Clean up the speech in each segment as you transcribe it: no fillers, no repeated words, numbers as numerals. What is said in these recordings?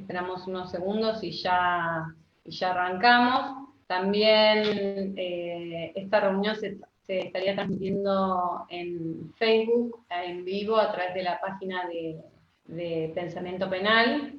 esperamos unos segundos y ya arrancamos. También esta reunión se estaría transmitiendo en Facebook, en vivo, a través de la página de Pensamiento Penal.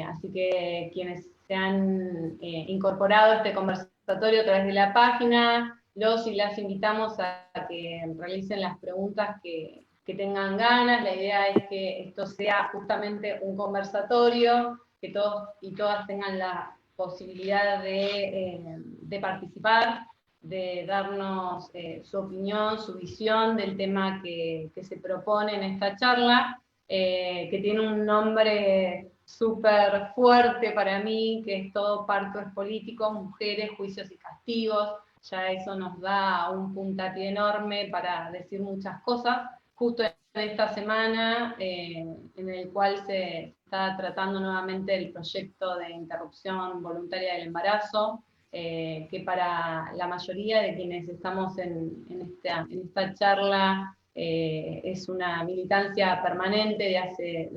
Así que quienes se han incorporado a este conversatorio a través de la página, los y las invitamos a que realicen las preguntas que tengan ganas. La idea es que esto sea justamente un conversatorio, que todos y todas tengan la posibilidad de participar, de darnos su opinión, su visión del tema que se propone en esta charla, que tiene un nombre súper fuerte para mí, que es Todo parto es político, mujeres, juicios y castigos. Ya eso nos da un puntapié enorme para decir muchas cosas. Justo en esta semana, en el cual se está tratando nuevamente el proyecto de interrupción voluntaria del embarazo, que para la mayoría de quienes estamos en esta charla es una militancia permanente de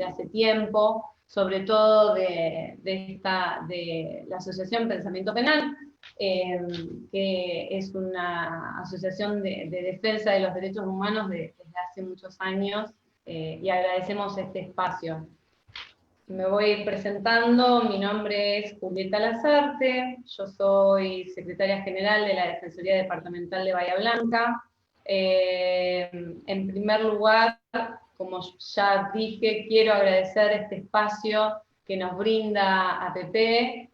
hace tiempo, sobre todo de la Asociación Pensamiento Penal, que es una asociación de defensa de los derechos humanos desde hace muchos años, y agradecemos este espacio. Me voy presentando. Mi nombre es Julieta Lazarte, yo soy secretaria general de la Defensoría Departamental de Bahía Blanca. En primer lugar, como ya dije, quiero agradecer este espacio que nos brinda APP.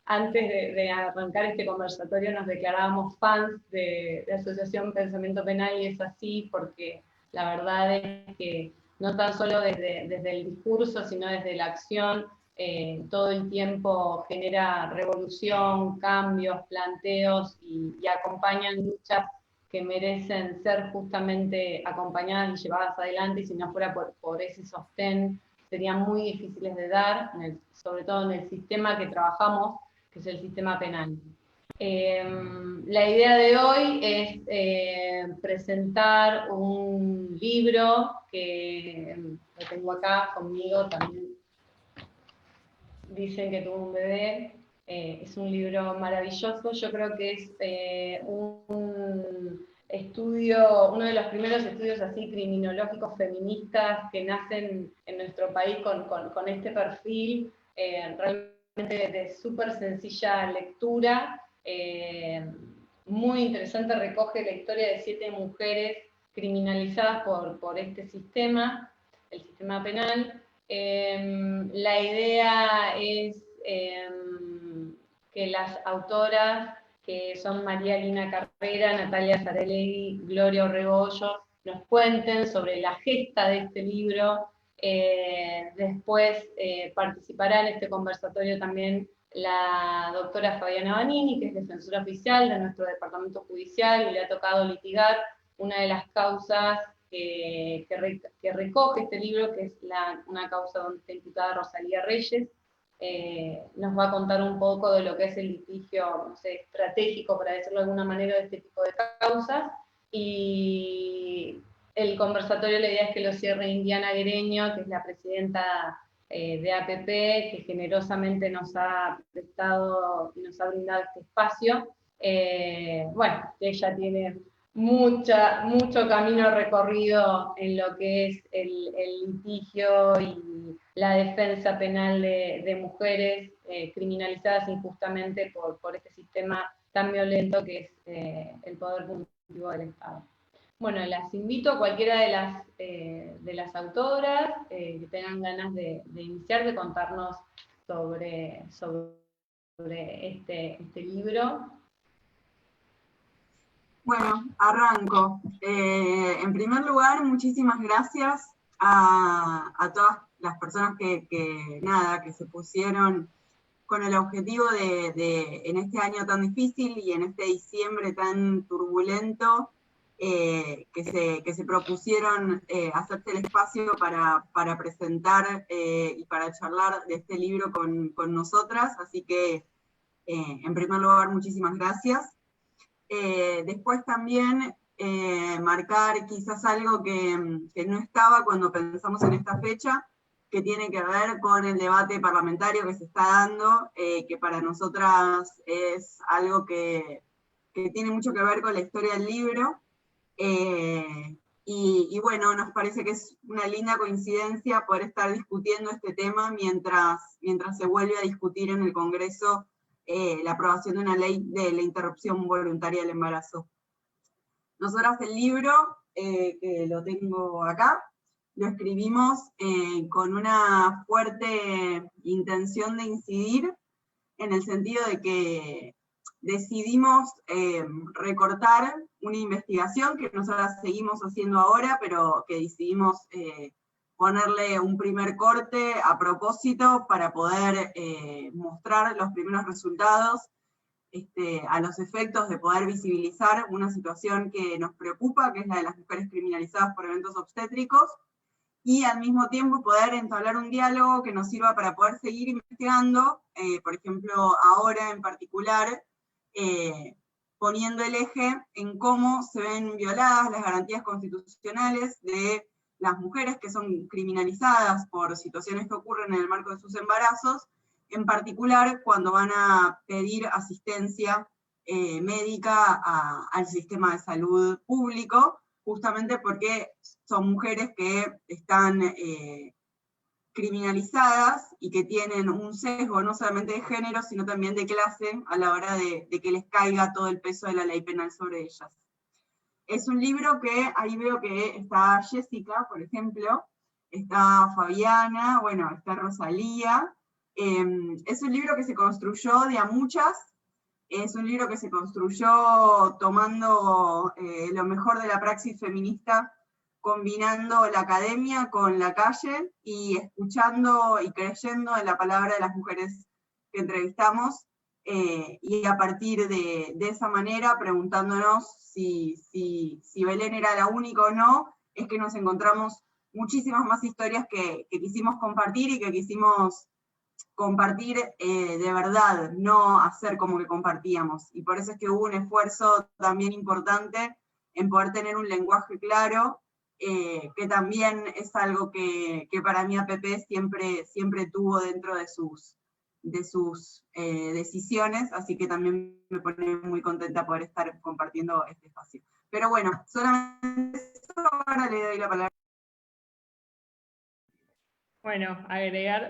Antes de arrancar este conversatorio nos declarábamos fans de Asociación Pensamiento Penal, y es así porque la verdad es que no tan solo desde el discurso, sino desde la acción, todo el tiempo genera revolución, cambios, planteos, y acompañan luchas que merecen ser justamente acompañadas y llevadas adelante, y si no fuera por ese sostén, serían muy difíciles de dar, sobre todo en el sistema que trabajamos, que es el sistema penal. La idea de hoy es presentar un libro que lo tengo acá conmigo también. Dicen que tuvo un bebé. Es un libro maravilloso. Yo creo que es un estudio, uno de los primeros estudios así criminológicos feministas que nacen en nuestro país con este perfil, realmente de súper sencilla lectura. Muy interesante, recoge la historia de 7 mujeres criminalizadas por este sistema, el sistema penal. La idea es que las autoras, que son María Lina Carrera, Natalia Saralegui, Gloria Orrebollo, nos cuenten sobre la gesta de este libro. Después participará en este conversatorio también la doctora Fabiana Banini, que es defensora oficial de nuestro departamento judicial, y le ha tocado litigar una de las causas que recoge este libro, que es una causa donde está imputada Rosalía Reyes. Nos va a contar un poco de lo que es el litigio, no sé, estratégico, para decirlo de alguna manera, de este tipo de causas. Y el conversatorio, la idea es que lo cierre Indiana Guereño, que es la presidenta de APP, que generosamente nos ha prestado y nos ha brindado este espacio. Bueno, ella tiene mucho camino recorrido en lo que es el litigio y la defensa penal de mujeres criminalizadas injustamente por este sistema tan violento que es el poder punitivo del Estado. Bueno, las invito a cualquiera de las autoras que tengan ganas de iniciar, de contarnos sobre este libro. Bueno, arranco. En primer lugar, muchísimas gracias a todas las personas que se pusieron con el objetivo en este año tan difícil y en este diciembre tan turbulento, que se propusieron hacerse el espacio para presentar y para charlar de este libro con nosotras. Así que, en primer lugar, muchísimas gracias. Después también marcar quizás algo que no estaba cuando pensamos en esta fecha, que tiene que ver con el debate parlamentario que se está dando, que para nosotras es algo que tiene mucho que ver con la historia del libro. Y bueno, nos parece que es una linda coincidencia poder estar discutiendo este tema mientras se vuelve a discutir en el Congreso la aprobación de una ley de la interrupción voluntaria del embarazo. Nosotras el libro, que lo tengo acá, lo escribimos con una fuerte intención de incidir, en el sentido de que decidimos recortar una investigación que nosotras seguimos haciendo ahora, pero que decidimos ponerle un primer corte a propósito para poder mostrar los primeros resultados a los efectos de poder visibilizar una situación que nos preocupa, que es la de las mujeres criminalizadas por eventos obstétricos, y al mismo tiempo poder entablar un diálogo que nos sirva para poder seguir investigando, por ejemplo, ahora en particular, poniendo el eje en cómo se ven violadas las garantías constitucionales de las mujeres que son criminalizadas por situaciones que ocurren en el marco de sus embarazos, en particular cuando van a pedir asistencia médica al sistema de salud público, justamente porque son mujeres que están criminalizadas y que tienen un sesgo no solamente de género, sino también de clase a la hora de que les caiga todo el peso de la ley penal sobre ellas. Es un libro que, ahí veo que está Jessica, por ejemplo, está Fabiana, bueno, está Rosalía. Es un libro que se construyó de a muchas, es un libro que se construyó tomando lo mejor de la praxis feminista, combinando la academia con la calle y escuchando y creyendo en la palabra de las mujeres que entrevistamos, y a partir de esa manera, preguntándonos si Belén era la única o no, es que nos encontramos muchísimas más historias que quisimos compartir y que quisimos compartir de verdad, no hacer como que compartíamos. Y por eso es que hubo un esfuerzo también importante en poder tener un lenguaje claro, que también es algo que para mí APP siempre tuvo dentro de sus decisiones, así que también me pone muy contenta poder estar compartiendo este espacio. Pero bueno, solamente eso, ahora le doy la palabra. Bueno,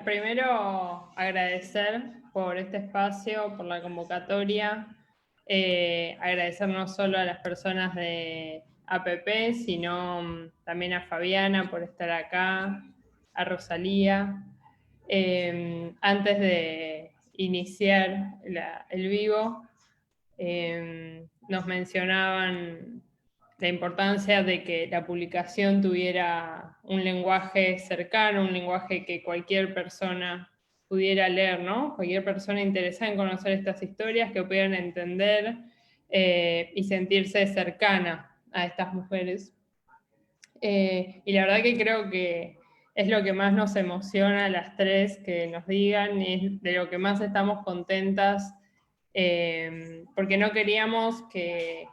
primero agradecer por este espacio, por la convocatoria, agradecer no solo a las personas de APP, sino también a Fabiana por estar acá, a Rosalía. Antes de iniciar el vivo, nos mencionaban la importancia de que la publicación tuviera un lenguaje cercano, un lenguaje que cualquier persona pudiera leer, ¿no? Cualquier persona interesada en conocer estas historias, que pudieran entender y sentirse cercana a estas mujeres. Y la verdad que creo que es lo que más nos emociona a las tres que nos digan, y es de lo que más estamos contentas, porque no queríamos que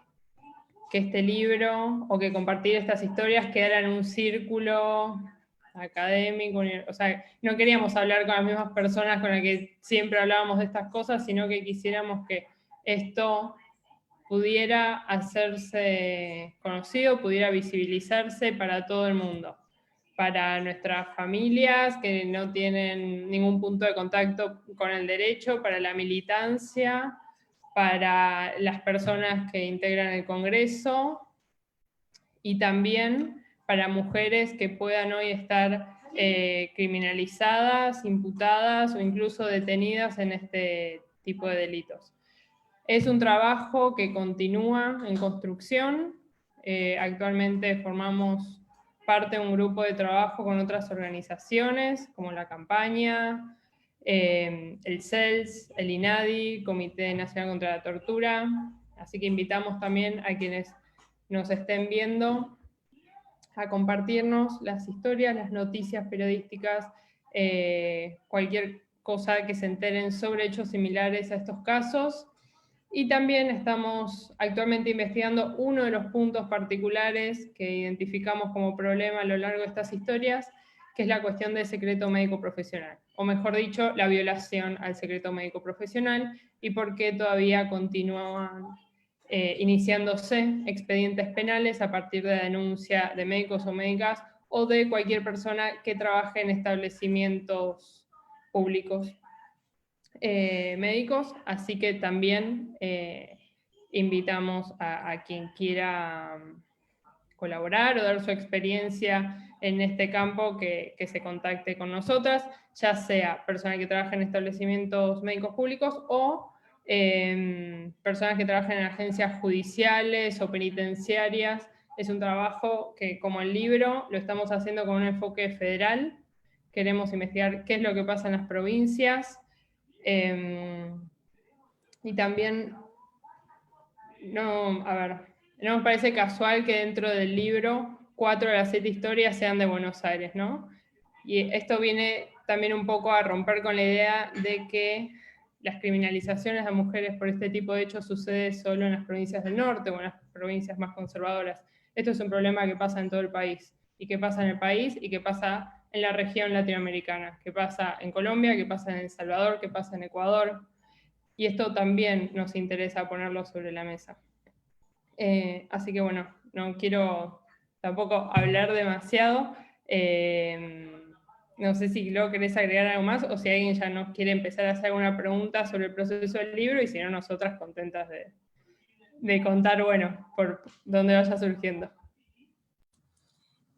este libro o que compartir estas historias quedara en un círculo académico, o sea, no queríamos hablar con las mismas personas con las que siempre hablábamos de estas cosas, sino que quisiéramos que esto pudiera hacerse conocido, pudiera visibilizarse para todo el mundo, para nuestras familias que no tienen ningún punto de contacto con el derecho, para la militancia, para las personas que integran el Congreso y también para mujeres que puedan hoy estar criminalizadas, imputadas o incluso detenidas en este tipo de delitos. Es un trabajo que continúa en construcción. Actualmente formamos parte de un grupo de trabajo con otras organizaciones como la Campaña, el CELS, el INADI, Comité Nacional contra la Tortura, así que invitamos también a quienes nos estén viendo a compartirnos las historias, las noticias periodísticas, cualquier cosa que se enteren sobre hechos similares a estos casos. Y también estamos actualmente investigando uno de los puntos particulares que identificamos como problema a lo largo de estas historias, que es la cuestión del secreto médico profesional, o mejor dicho, la violación al secreto médico profesional, y por qué todavía continúan iniciándose expedientes penales a partir de la denuncia de médicos o médicas o de cualquier persona que trabaje en establecimientos públicos médicos, así que también invitamos a quien quiera colaborar o dar su experiencia en este campo que se contacte con nosotras, ya sea personas que trabajan en establecimientos médicos públicos o personas que trabajan en agencias judiciales o penitenciarias. Es un trabajo que, como el libro, lo estamos haciendo con un enfoque federal. Queremos investigar qué es lo que pasa en las provincias, y también, no me parece casual que dentro del libro 4 de las 7 historias sean de Buenos Aires, ¿no? Y esto viene también un poco a romper con la idea de que las criminalizaciones a mujeres por este tipo de hechos sucede solo en las provincias del norte o en las provincias más conservadoras. Esto es un problema que pasa en todo el país, y que pasa en el país, y que pasa en la región latinoamericana, que pasa en Colombia, que pasa en El Salvador, que pasa en Ecuador, y esto también nos interesa ponerlo sobre la mesa. Así que bueno, no quiero tampoco hablar demasiado. No sé si luego querés agregar algo más, o si alguien ya nos quiere empezar a hacer alguna pregunta sobre el proceso del libro, y si no, nosotras contentas de contar, bueno, por dónde vaya surgiendo.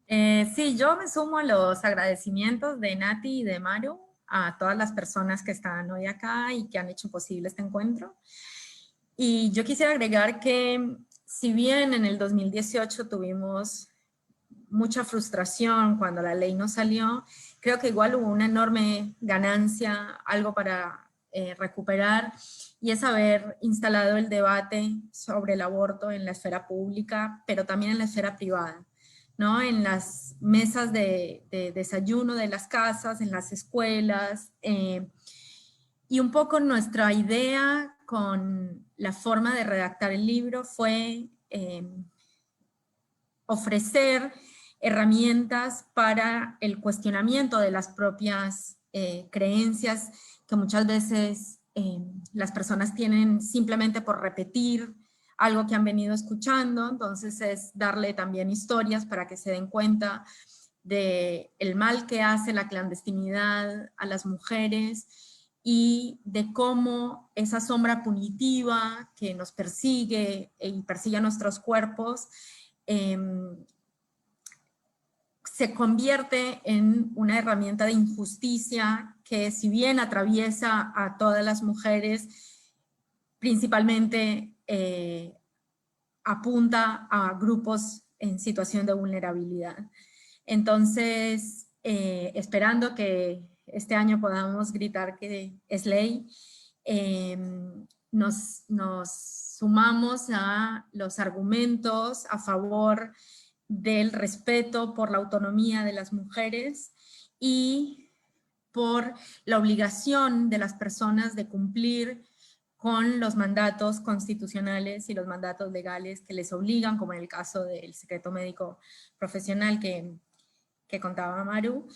Sí, yo me sumo a los agradecimientos de Nati y de Maru, a todas las personas que están hoy acá y que han hecho posible este encuentro. Y yo quisiera agregar que, si bien en el 2018 tuvimos mucha frustración cuando la ley no salió, creo que igual hubo una enorme ganancia, algo para recuperar, y es haber instalado el debate sobre el aborto en la esfera pública, pero también en la esfera privada, ¿no? En las mesas de desayuno de las casas, en las escuelas, y un poco nuestra idea con la forma de redactar el libro fue ofrecer herramientas para el cuestionamiento de las propias creencias que muchas veces las personas tienen simplemente por repetir algo que han venido escuchando. Entonces es darle también historias para que se den cuenta del mal que hace la clandestinidad a las mujeres, y de cómo esa sombra punitiva que nos persigue y persigue a nuestros cuerpos se convierte en una herramienta de injusticia que, si bien atraviesa a todas las mujeres, principalmente apunta a grupos en situación de vulnerabilidad. Entonces, esperando que este año podamos gritar que es ley, nos sumamos a los argumentos a favor del respeto por la autonomía de las mujeres y por la obligación de las personas de cumplir con los mandatos constitucionales y los mandatos legales que les obligan, como en el caso del secreto médico profesional que contaba Maru,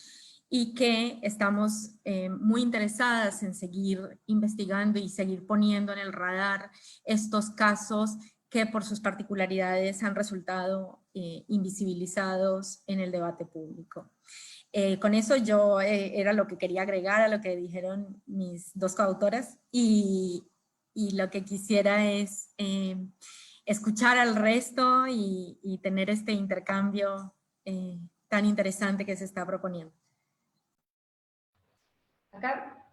y que estamos muy interesadas en seguir investigando y seguir poniendo en el radar estos casos que por sus particularidades han resultado invisibilizados en el debate público. Con eso yo era lo que quería agregar a lo que dijeron mis dos coautoras, y lo que quisiera es escuchar al resto y tener este intercambio tan interesante que se está proponiendo. Acá,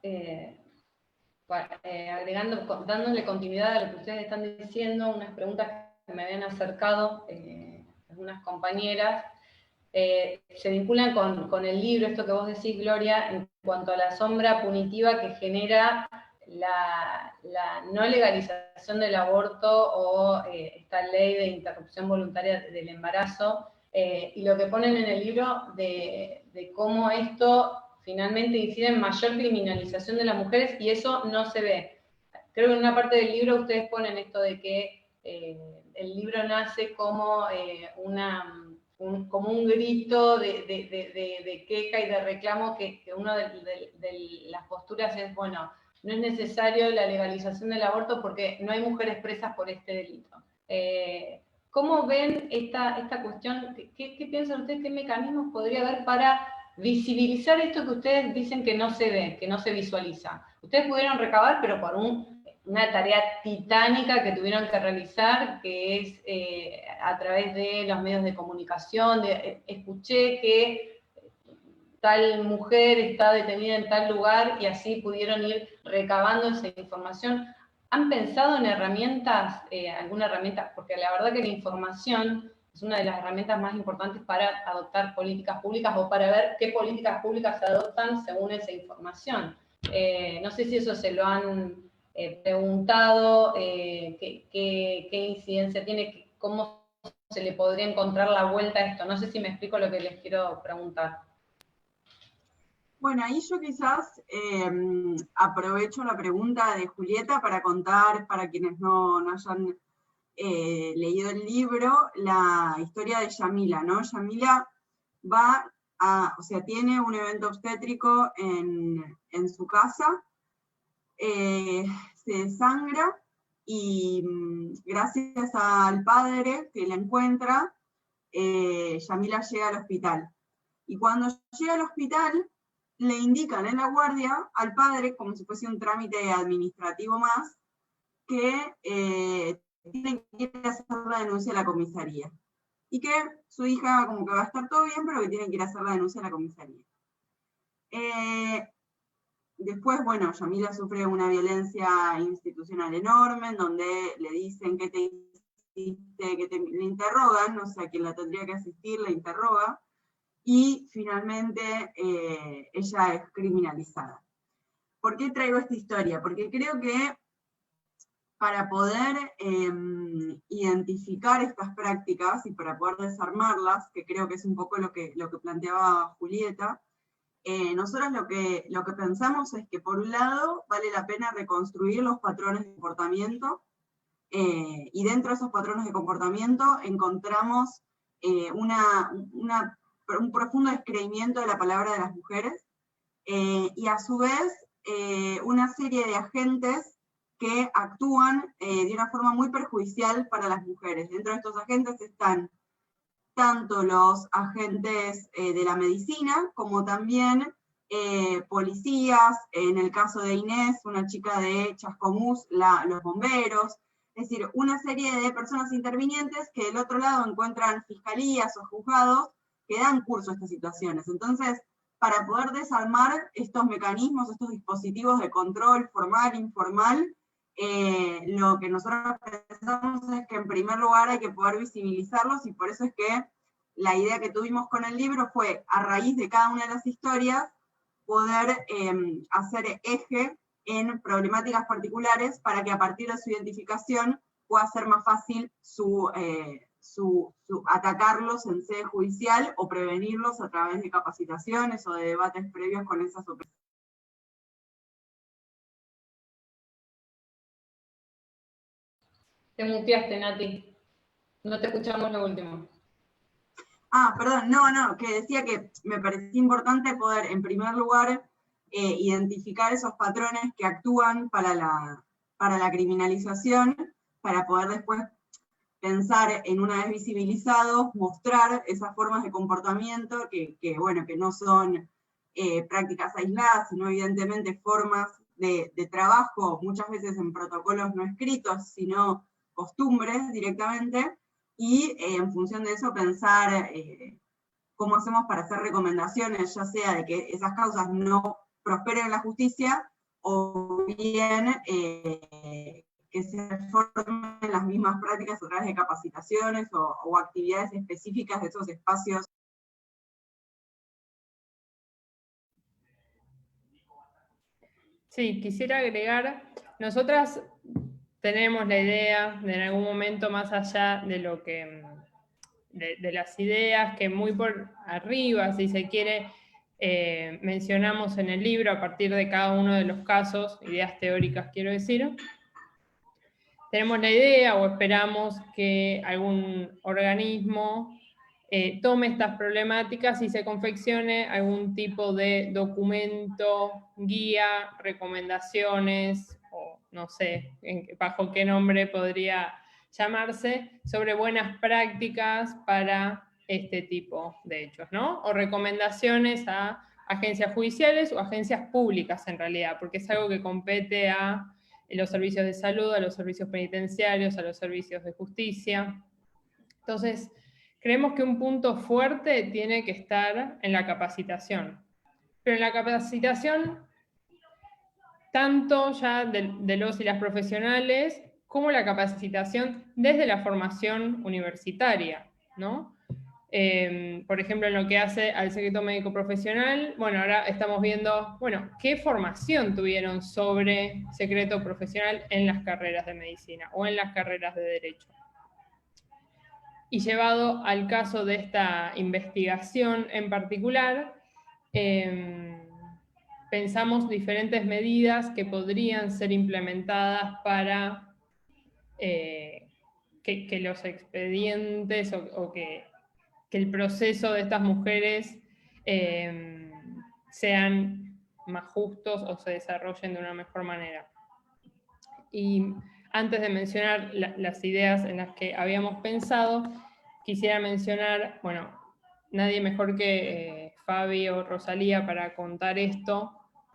agregando, dándole continuidad a lo que ustedes están diciendo, unas preguntas que me habían acercado algunas compañeras, se vinculan con el libro, esto que vos decís, Gloria, en cuanto a la sombra punitiva que genera la no legalización del aborto o esta ley de interrupción voluntaria del embarazo, y lo que ponen en el libro de cómo esto finalmente incide en mayor criminalización de las mujeres, y eso no se ve. Creo que en una parte del libro ustedes ponen esto de que el libro nace como como un grito de queja y de reclamo, que una de las posturas es, bueno, no es necesario la legalización del aborto porque no hay mujeres presas por este delito. ¿Cómo ven esta cuestión? ¿Qué piensan ustedes? ¿Qué mecanismos podría haber para visibilizar esto que ustedes dicen que no se ve, que no se visualiza? Ustedes pudieron recabar, pero por una tarea titánica que tuvieron que realizar, que es a través de los medios de comunicación. Escuché que tal mujer está detenida en tal lugar y así pudieron ir recabando esa información. ¿Han pensado en herramientas, alguna herramienta? Porque la verdad que la información es una de las herramientas más importantes para adoptar políticas públicas o para ver qué políticas públicas se adoptan según esa información. No sé si eso se lo han preguntado, qué incidencia tiene, cómo se le podría encontrar la vuelta a esto. No sé si me explico lo que les quiero preguntar. Bueno, ahí yo quizás aprovecho la pregunta de Julieta para contar, para quienes no hayan leído el libro, la historia de Yamila, ¿no? Yamila tiene un evento obstétrico en su casa, se desangra y gracias al padre que la encuentra, Yamila llega al hospital. Y cuando llega al hospital, le indican en la guardia al padre, como si fuese un trámite administrativo más, que tiene que ir a hacer la denuncia a la comisaría. Y que su hija como que va a estar todo bien, pero que tiene que ir a hacer la denuncia a la comisaría. Después, bueno, Yamila sufre una violencia institucional enorme, en donde le dicen que le interrogan, no sé a quién la tendría que asistir, le interroga, y finalmente ella es criminalizada. ¿Por qué traigo esta historia? Porque creo que para poder identificar estas prácticas y para poder desarmarlas, que creo que es un poco lo que planteaba Julieta, nosotros lo que pensamos es que por un lado vale la pena reconstruir los patrones de comportamiento, y dentro de esos patrones de comportamiento encontramos un profundo descreimiento de la palabra de las mujeres, y a su vez una serie de agentes que actúan de una forma muy perjudicial para las mujeres. Dentro de estos agentes están tanto los agentes de la medicina, como también policías, en el caso de Inés, una chica de Chascomús, los bomberos, es decir, una serie de personas intervinientes que del otro lado encuentran fiscalías o juzgados que dan curso a estas situaciones. Entonces, para poder desarmar estos mecanismos, estos dispositivos de control formal, informal, lo que nosotros pensamos es que en primer lugar hay que poder visibilizarlos, y por eso es que la idea que tuvimos con el libro fue, a raíz de cada una de las historias, poder hacer eje en problemáticas particulares para que a partir de su identificación pueda ser más fácil atacarlos en sede judicial o prevenirlos a través de capacitaciones o de debates previos con esas operaciones. Te muteaste, Nati. No te escuchamos lo último. Perdón, no, que decía que me parecía importante poder, en primer lugar, identificar esos patrones que actúan para la criminalización, para poder después pensar en, una vez visibilizados, mostrar esas formas de comportamiento que no son prácticas aisladas, sino evidentemente formas de trabajo, muchas veces en protocolos no escritos, sino costumbres directamente, y en función de eso pensar cómo hacemos para hacer recomendaciones, ya sea de que esas causas no prosperen en la justicia, o bien que se formen las mismas prácticas a través de capacitaciones o actividades específicas de esos espacios. Sí, quisiera agregar, nosotras tenemos la idea de en algún momento, más allá de lo que de las ideas que muy por arriba, si se quiere, mencionamos en el libro a partir de cada uno de los casos, ideas teóricas quiero decir, tenemos la idea o esperamos que algún organismo tome estas problemáticas y se confeccione algún tipo de documento, guía, recomendaciones, o no sé bajo qué nombre podría llamarse, sobre buenas prácticas para este tipo de hechos, ¿no? O recomendaciones a agencias judiciales o agencias públicas en realidad, porque es algo que compete a los servicios de salud, a los servicios penitenciarios, a los servicios de justicia. Entonces, creemos que un punto fuerte tiene que estar en la capacitación. Pero en la capacitación, tanto ya de los y las profesionales, como la capacitación desde la formación universitaria, ¿no? Por ejemplo, en lo que hace al secreto médico profesional, bueno, ahora estamos viendo, bueno, qué formación tuvieron sobre secreto profesional en las carreras de medicina o en las carreras de derecho. Y llevado al caso de esta investigación en particular, pensamos diferentes medidas que podrían ser implementadas para que los expedientes o que el proceso de estas mujeres sean más justos o se desarrollen de una mejor manera. Y antes de mencionar las ideas en las que habíamos pensado, quisiera mencionar, bueno, nadie mejor que Fabi o Rosalía para contar esto,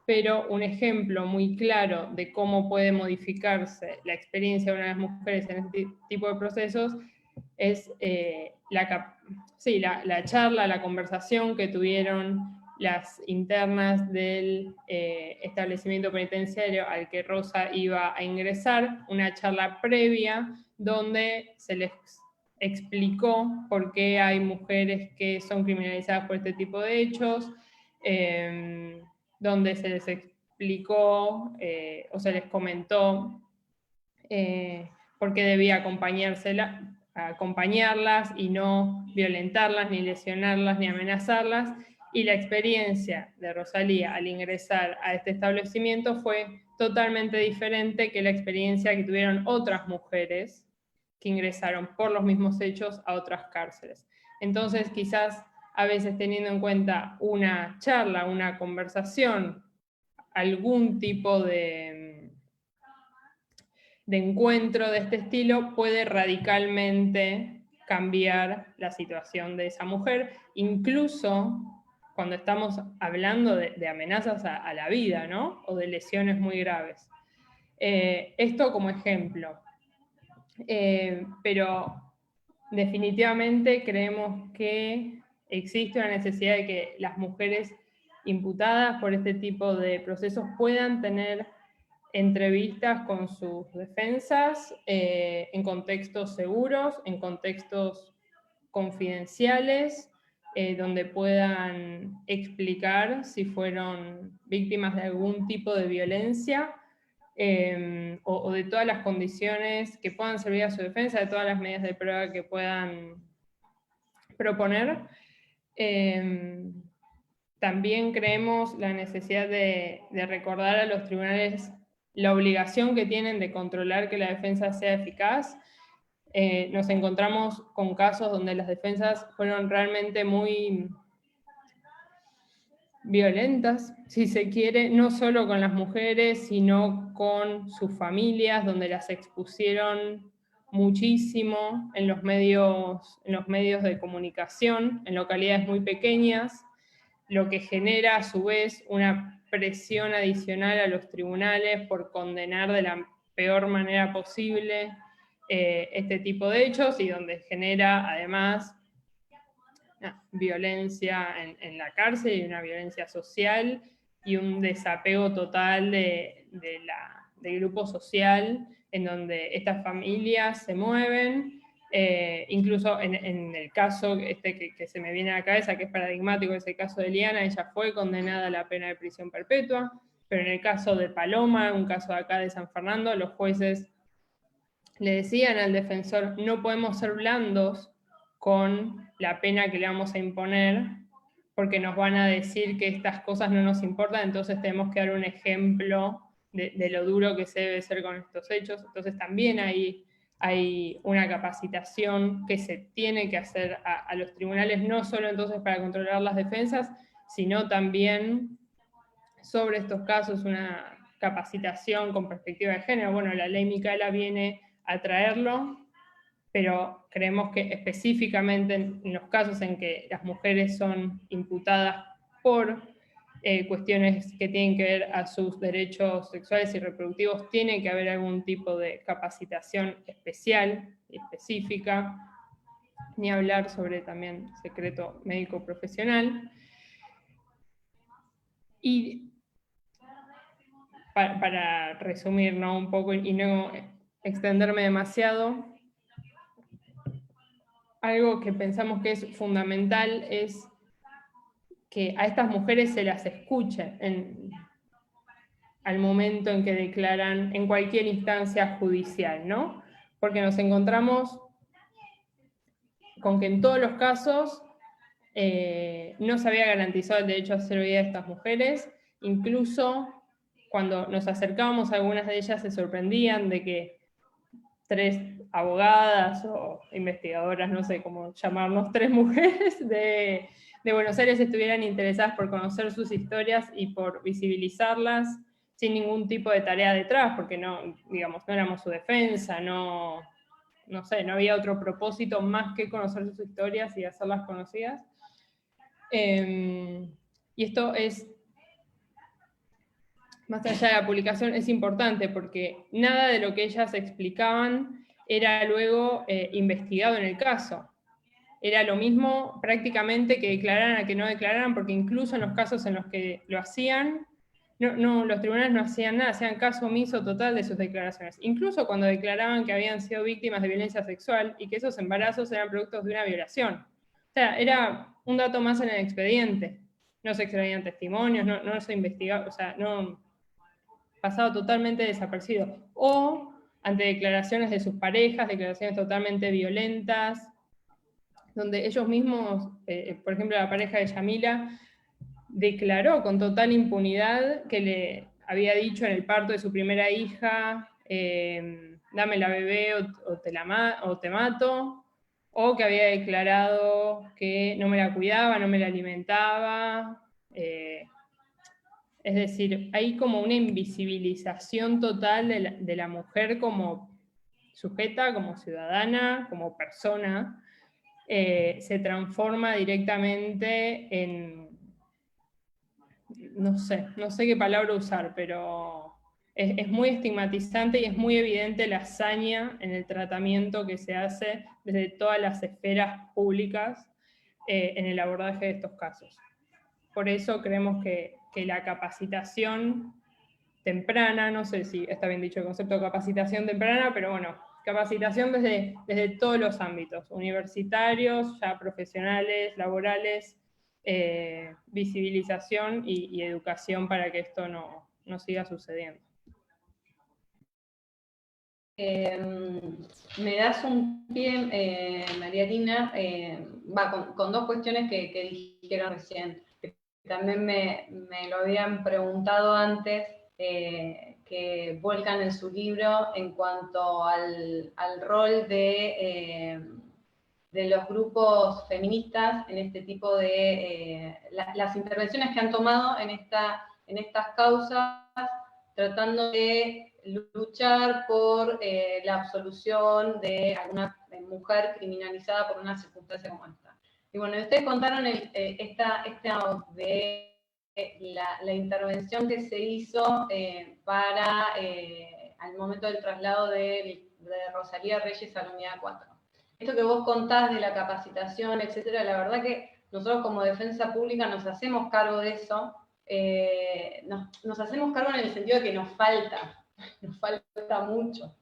pero un ejemplo muy claro de cómo puede modificarse la experiencia de una de las mujeres en este tipo de procesos es la charla, la conversación que tuvieron las internas del establecimiento penitenciario al que Rosa iba a ingresar, una charla previa donde se les explicó por qué hay mujeres que son criminalizadas por este tipo de hechos, donde se les explicó o se les comentó por qué debía acompañarlas y no violentarlas, ni lesionarlas, ni amenazarlas. Y la experiencia de Rosalía al ingresar a este establecimiento fue totalmente diferente que la experiencia que tuvieron otras mujeres que ingresaron por los mismos hechos a otras cárceles. Entonces, quizás a veces teniendo en cuenta una charla, una conversación, algún tipo de encuentro de este estilo puede radicalmente cambiar la situación de esa mujer, incluso cuando estamos hablando de amenazas a la vida, ¿no? O de lesiones muy graves. Esto como ejemplo. Pero definitivamente creemos que existe una necesidad de que las mujeres imputadas por este tipo de procesos puedan tener entrevistas con sus defensas en contextos seguros, en contextos confidenciales, donde puedan explicar si fueron víctimas de algún tipo de violencia o de todas las condiciones que puedan servir a su defensa, de todas las medidas de prueba que puedan proponer. También creemos la necesidad de recordar a los tribunales la obligación que tienen de controlar que la defensa sea eficaz. Nos encontramos con casos donde las defensas fueron realmente muy violentas, si se quiere, no solo con las mujeres, sino con sus familias, donde las expusieron muchísimo en los medios de comunicación, en localidades muy pequeñas, lo que genera a su vez una presión adicional a los tribunales por condenar de la peor manera posible este tipo de hechos y donde genera además violencia en la cárcel y una violencia social y un desapego total del grupo social en donde estas familias se mueven. Incluso en el caso que se me viene a la cabeza, que es paradigmático, ese caso de Liana, ella fue condenada a la pena de prisión perpetua, pero en el caso de Paloma, un caso de acá de San Fernando, los jueces le decían al defensor, no podemos ser blandos con la pena que le vamos a imponer, porque nos van a decir que estas cosas no nos importan, entonces tenemos que dar un ejemplo de lo duro que se debe ser con estos hechos. Entonces también ahí hay una capacitación que se tiene que hacer a los tribunales, no solo entonces para controlar las defensas, sino también sobre estos casos una capacitación con perspectiva de género. Bueno, la ley Micaela viene a traerlo, pero creemos que específicamente en los casos en que las mujeres son imputadas por cuestiones que tienen que ver a sus derechos sexuales y reproductivos, tiene que haber algún tipo de capacitación especial, específica, ni hablar sobre también secreto médico profesional. Y para resumir, ¿no? Un poco y no extenderme demasiado, algo que pensamos que es fundamental es que a estas mujeres se las escuche al momento en que declaran en cualquier instancia judicial, ¿no? Porque nos encontramos con que en todos los casos no se había garantizado el derecho a hacer oír a estas mujeres, incluso cuando nos acercábamos a algunas de ellas se sorprendían de que 3 abogadas o investigadoras, no sé cómo llamarnos, 3 mujeres de Buenos Aires estuvieran interesadas por conocer sus historias y por visibilizarlas sin ningún tipo de tarea detrás, porque no, digamos, no éramos su defensa, no sé, no había otro propósito más que conocer sus historias y hacerlas conocidas. Y esto es, más allá de la publicación, es importante porque nada de lo que ellas explicaban era luego investigado en el caso. Era lo mismo prácticamente que declararan a que no declararan, porque incluso en los casos en los que lo hacían, los tribunales no hacían nada, hacían caso omiso total de sus declaraciones. Incluso cuando declaraban que habían sido víctimas de violencia sexual y que esos embarazos eran productos de una violación. O sea, era un dato más en el expediente. No se extraían testimonios, no se investigaba, o sea, no pasaba totalmente desapercibido. O ante declaraciones de sus parejas, declaraciones totalmente violentas, donde ellos mismos, por ejemplo, la pareja de Yamila, declaró con total impunidad que le había dicho en el parto de su primera hija, dame la bebé o te mato, o que había declarado que no me la cuidaba, no me la alimentaba. Es decir, hay como una invisibilización total de la mujer como sujeta, como ciudadana, como persona. Se transforma directamente en, no sé qué palabra usar, pero es muy estigmatizante y es muy evidente la hazaña en el tratamiento que se hace desde todas las esferas públicas en el abordaje de estos casos. Por eso creemos que la capacitación temprana, no sé si está bien dicho el concepto de capacitación temprana, pero bueno, capacitación desde todos los ámbitos, universitarios, ya profesionales, laborales, visibilización y educación para que esto no siga sucediendo. Me das un pie, María Lina, con 2 cuestiones que dijeron recién, que también me lo habían preguntado antes, que vuelcan en su libro en cuanto al rol de los grupos feministas en este tipo de, las intervenciones que han tomado en estas causas, tratando de luchar por la absolución de alguna mujer criminalizada por una circunstancia como esta. Y bueno, ustedes contaron la intervención que se hizo para al momento del traslado de Rosalía Reyes a la unidad 4. Esto que vos contás de la capacitación, etcétera, la verdad que nosotros como defensa pública nos hacemos cargo de eso, nos hacemos cargo en el sentido de que nos falta mucho.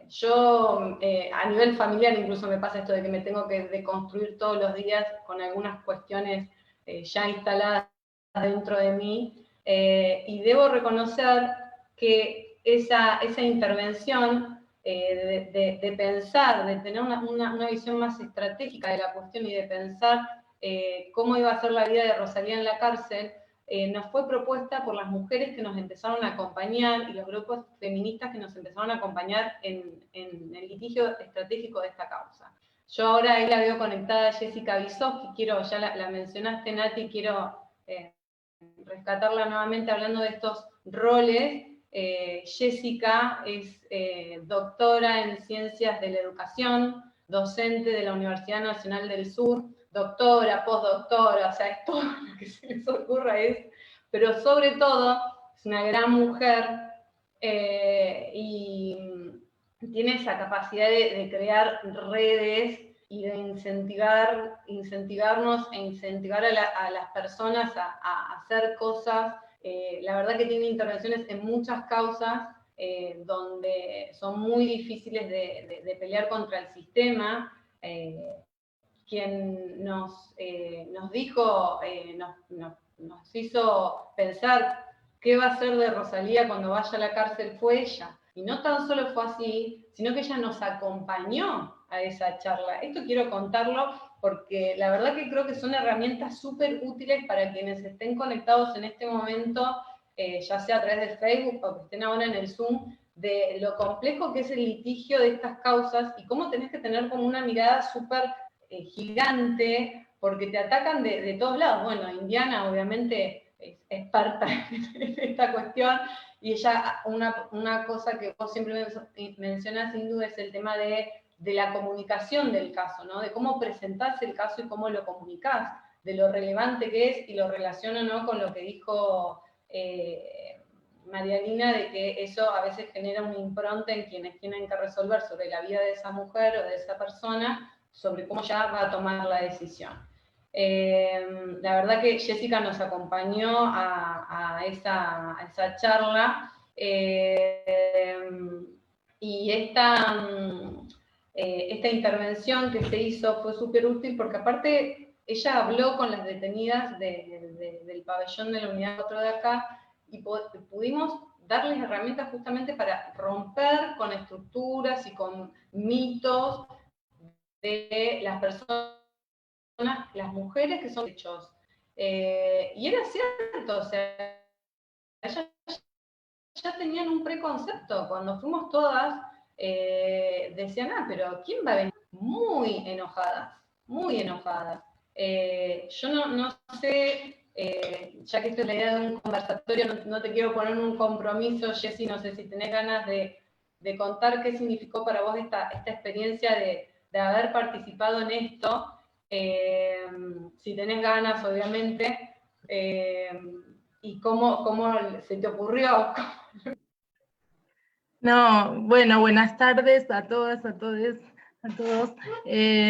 Yo, a nivel familiar, incluso me pasa esto de que me tengo que deconstruir todos los días con algunas cuestiones ya instaladas dentro de mí, y debo reconocer que esa intervención de pensar, de tener una visión más estratégica de la cuestión y de pensar cómo iba a ser la vida de Rosalía en la cárcel, nos fue propuesta por las mujeres que nos empezaron a acompañar y los grupos feministas que nos empezaron a acompañar en el litigio estratégico de esta causa. Yo ahora ahí la veo conectada a Jessica Bisov, que quiero, ya la mencionaste, Nati, quiero rescatarla nuevamente hablando de estos roles. Jessica es doctora en Ciencias de la Educación, docente de la Universidad Nacional del Sur, doctora, postdoctora, o sea, es todo lo que se les ocurra, pero sobre todo es una gran mujer y tiene esa capacidad de crear redes y de incentivarnos e incentivar a las personas a hacer cosas. La verdad que tiene intervenciones en muchas causas donde son muy difíciles de pelear contra el sistema. Quien nos dijo, nos hizo pensar qué va a hacer de Rosalía cuando vaya a la cárcel fue ella. Y no tan solo fue así, sino que ella nos acompañó a esa charla. Esto quiero contarlo porque la verdad que creo que son herramientas súper útiles para quienes estén conectados en este momento, ya sea a través de Facebook o que estén ahora en el Zoom, de lo complejo que es el litigio de estas causas y cómo tenés que tener como una mirada súper gigante, porque te atacan de todos lados. Bueno, Indiana obviamente es experta en esta cuestión, y ella, una cosa que vos siempre mencionás sin duda es el tema de la comunicación del caso, ¿no? De cómo presentás el caso y cómo lo comunicás, de lo relevante que es, y lo relaciono, ¿no?, con lo que dijo Marianina, de que eso a veces genera una impronta en quienes tienen que resolver sobre la vida de esa mujer o de esa persona, sobre cómo ya va a tomar la decisión. La verdad que Jessica nos acompañó a esa charla, y esta intervención que se hizo fue súper útil porque aparte ella habló con las detenidas del pabellón de la unidad 4 de acá y pudimos darles herramientas justamente para romper con estructuras y con mitos de las personas, las mujeres que son hechos. Y era cierto, o sea, ellas ya tenían un preconcepto. Cuando fuimos todas, decían, pero ¿quién va a venir? Muy enojadas, muy enojadas. Yo no sé, ya que esto es la idea de un conversatorio, no te quiero poner un compromiso, Jessy, no sé si tenés ganas de contar qué significó para vos esta experiencia de haber participado en esto, si tenés ganas, obviamente, y cómo se te ocurrió. No, bueno, buenas tardes a todas, a todos.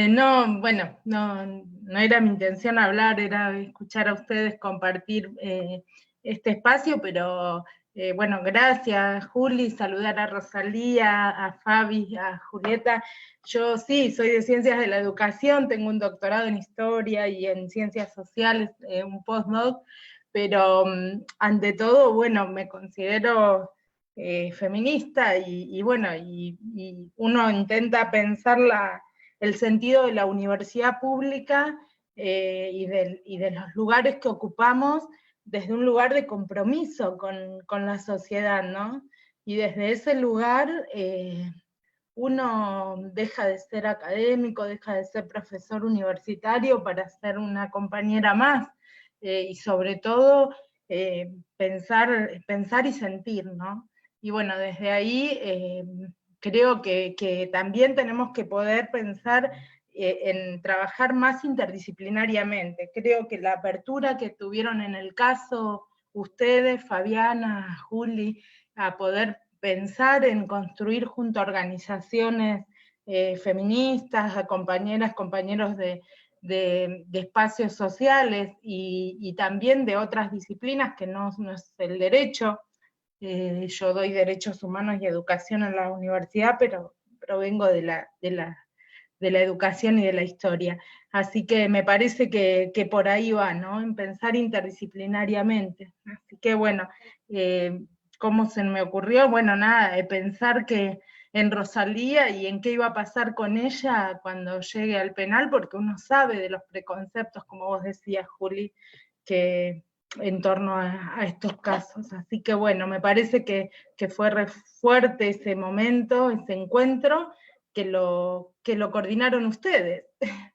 No, bueno, no era mi intención hablar, era escuchar a ustedes compartir este espacio, pero bueno, gracias, Juli, saludar a Rosalía, a Fabi, a Julieta. Yo sí, soy de Ciencias de la Educación, tengo un doctorado en Historia y en Ciencias Sociales, un postdoc, pero ante todo, bueno, me considero feminista y bueno, y uno intenta pensar el sentido de la universidad pública y de los lugares que ocupamos desde un lugar de compromiso con la sociedad, ¿no? Y desde ese lugar uno deja de ser académico, deja de ser profesor universitario para ser una compañera más, y sobre todo pensar y sentir, ¿no? Y bueno, desde ahí creo que también tenemos que poder pensar en trabajar más interdisciplinariamente. Creo que la apertura que tuvieron en el caso ustedes, Fabiana, Juli, a poder pensar en construir junto a organizaciones feministas, a compañeras, compañeros de espacios sociales y también de otras disciplinas que no es el derecho. Yo doy derechos humanos y educación en la universidad, pero provengo de la educación y de la historia. Así que me parece que por ahí va, ¿no? En pensar interdisciplinariamente. Así que bueno, ¿cómo se me ocurrió? Bueno, nada, pensar que en Rosalía y en qué iba a pasar con ella cuando llegue al penal, porque uno sabe de los preconceptos, como vos decías, Juli, que en torno a estos casos. Así que bueno, me parece que fue re fuerte ese momento, ese encuentro, que lo coordinaron ustedes.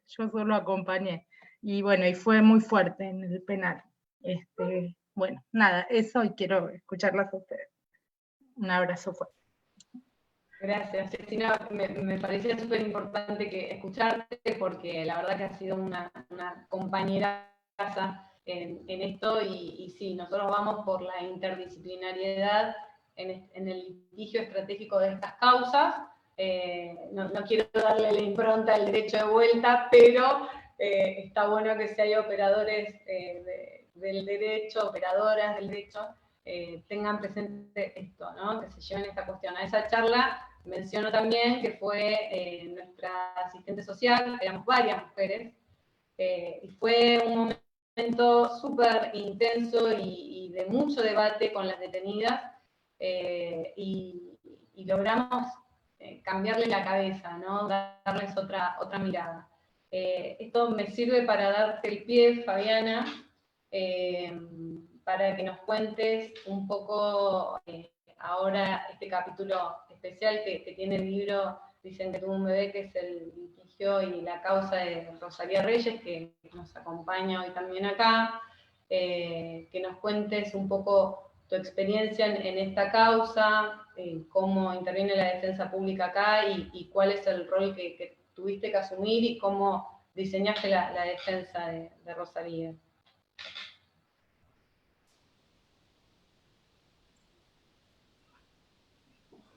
Yo solo acompañé. Y bueno, y fue muy fuerte en el penal. Bueno, nada, eso, y quiero escucharlas a ustedes. Un abrazo fuerte. Gracias, Cristina. Me parecía súper importante escucharte, porque la verdad que has sido una compañera en esto, y sí, nosotros vamos por la interdisciplinariedad en el litigio estratégico de estas causas. No quiero darle la impronta al derecho de vuelta, pero está bueno que si hay operadores del derecho, operadoras del derecho, tengan presente esto, ¿no? Que se lleven esta cuestión. A esa charla menciono también que fue nuestra asistente social, éramos varias mujeres, y fue un momento súper intenso y de mucho debate con las detenidas, y logramos cambiarle la cabeza, ¿no? Darles otra mirada. Esto me sirve para darte el pie, Fabiana, para que nos cuentes un poco ahora este capítulo especial que tiene el libro Dicen que tuvo un bebé, que es el litigio y la causa de Rosalía Reyes, que nos acompaña hoy también acá. Que nos cuentes un poco tu experiencia en esta causa, cómo interviene la defensa pública acá, y cuál es el rol que tuviste que asumir, y cómo diseñaste la defensa de Rosalía.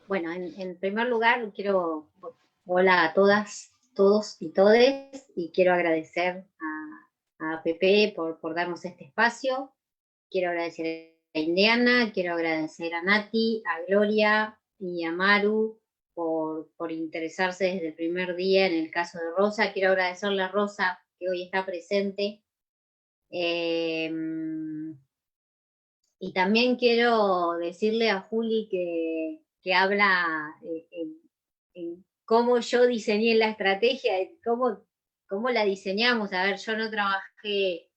Bueno, en primer lugar hola a todas, todos y todes, y quiero agradecer a Pepe por darnos este espacio. Quiero agradecer a Indiana, quiero agradecer a Nati, a Gloria y a Maru por interesarse desde el primer día en el caso de Rosa. Quiero agradecerle a Rosa, que hoy está presente. Y también quiero decirle a Juli que habla en cómo yo diseñé la estrategia, cómo la diseñamos. A ver, yo no trabajé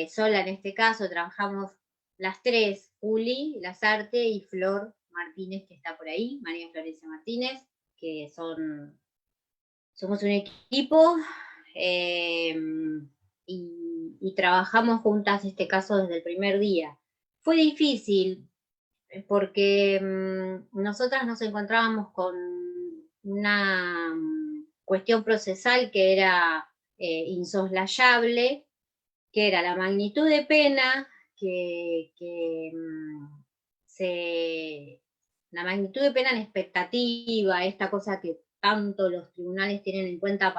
sola en este caso, trabajamos las tres, Juli Lazarte y Flor Martínez, que está por ahí, María Florencia Martínez, que somos un equipo, y trabajamos juntas este caso desde el primer día. Fue difícil porque nosotras nos encontrábamos con una cuestión procesal que era insoslayable, que era la magnitud de pena la magnitud de pena en expectativa, esta cosa que tanto los tribunales tienen en cuenta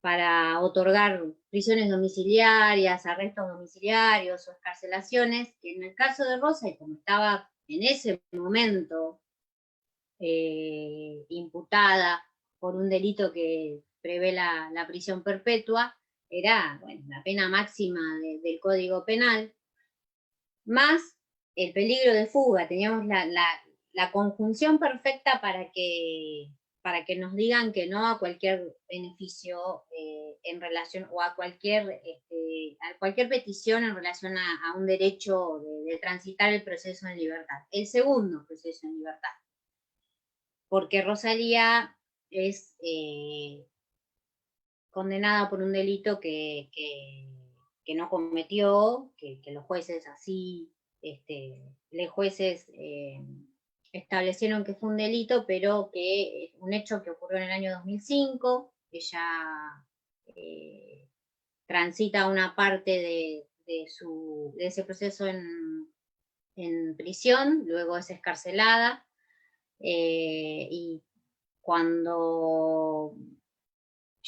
para otorgar prisiones domiciliarias, arrestos domiciliarios o excarcelaciones, que en el caso de Rosa, y como estaba en ese momento imputada por un delito que prevé la prisión perpetua, era la pena máxima del Código Penal, más el peligro de fuga. Teníamos la conjunción perfecta para que nos digan que no a cualquier beneficio en relación, o a cualquier petición en relación a un derecho de transitar el proceso en libertad, el segundo proceso en libertad. Porque Rosalía es condenada por un delito que no cometió, que los jueces así, los jueces establecieron que fue un delito, pero que es un hecho que ocurrió en el año 2005. Ella transita una parte de ese proceso en prisión, luego es excarcelada, y cuando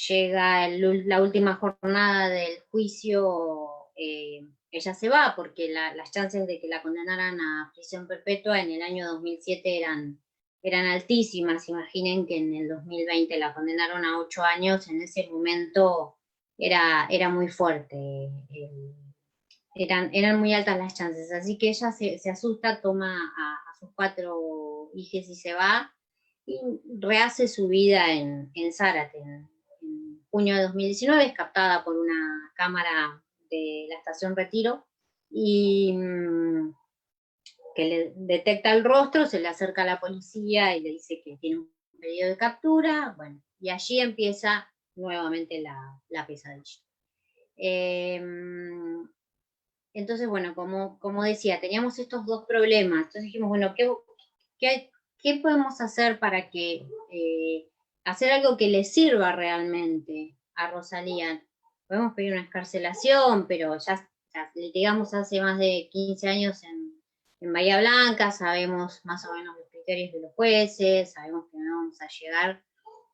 llega la última jornada del juicio, ella se va, porque las chances de que la condenaran a prisión perpetua en el año 2007 eran altísimas. Imaginen que en el 2020 la condenaron a 8 años, en ese momento era muy fuerte, eran muy altas las chances, así que ella se asusta, toma a sus 4 hijos y se va, y rehace su vida en Zárate. En junio de 2019 es captada por una cámara de la estación Retiro y que le detecta el rostro, se le acerca a la policía y le dice que tiene un pedido de captura, bueno, y allí empieza nuevamente la pesadilla. Entonces, bueno, como decía, teníamos estos dos problemas, entonces dijimos, bueno, ¿qué podemos hacer para que hacer algo que le sirva realmente a Rosalía? Podemos pedir una excarcelación, pero ya litigamos hace más de 15 años en Bahía Blanca, sabemos más o menos los criterios de los jueces, sabemos que no vamos a llegar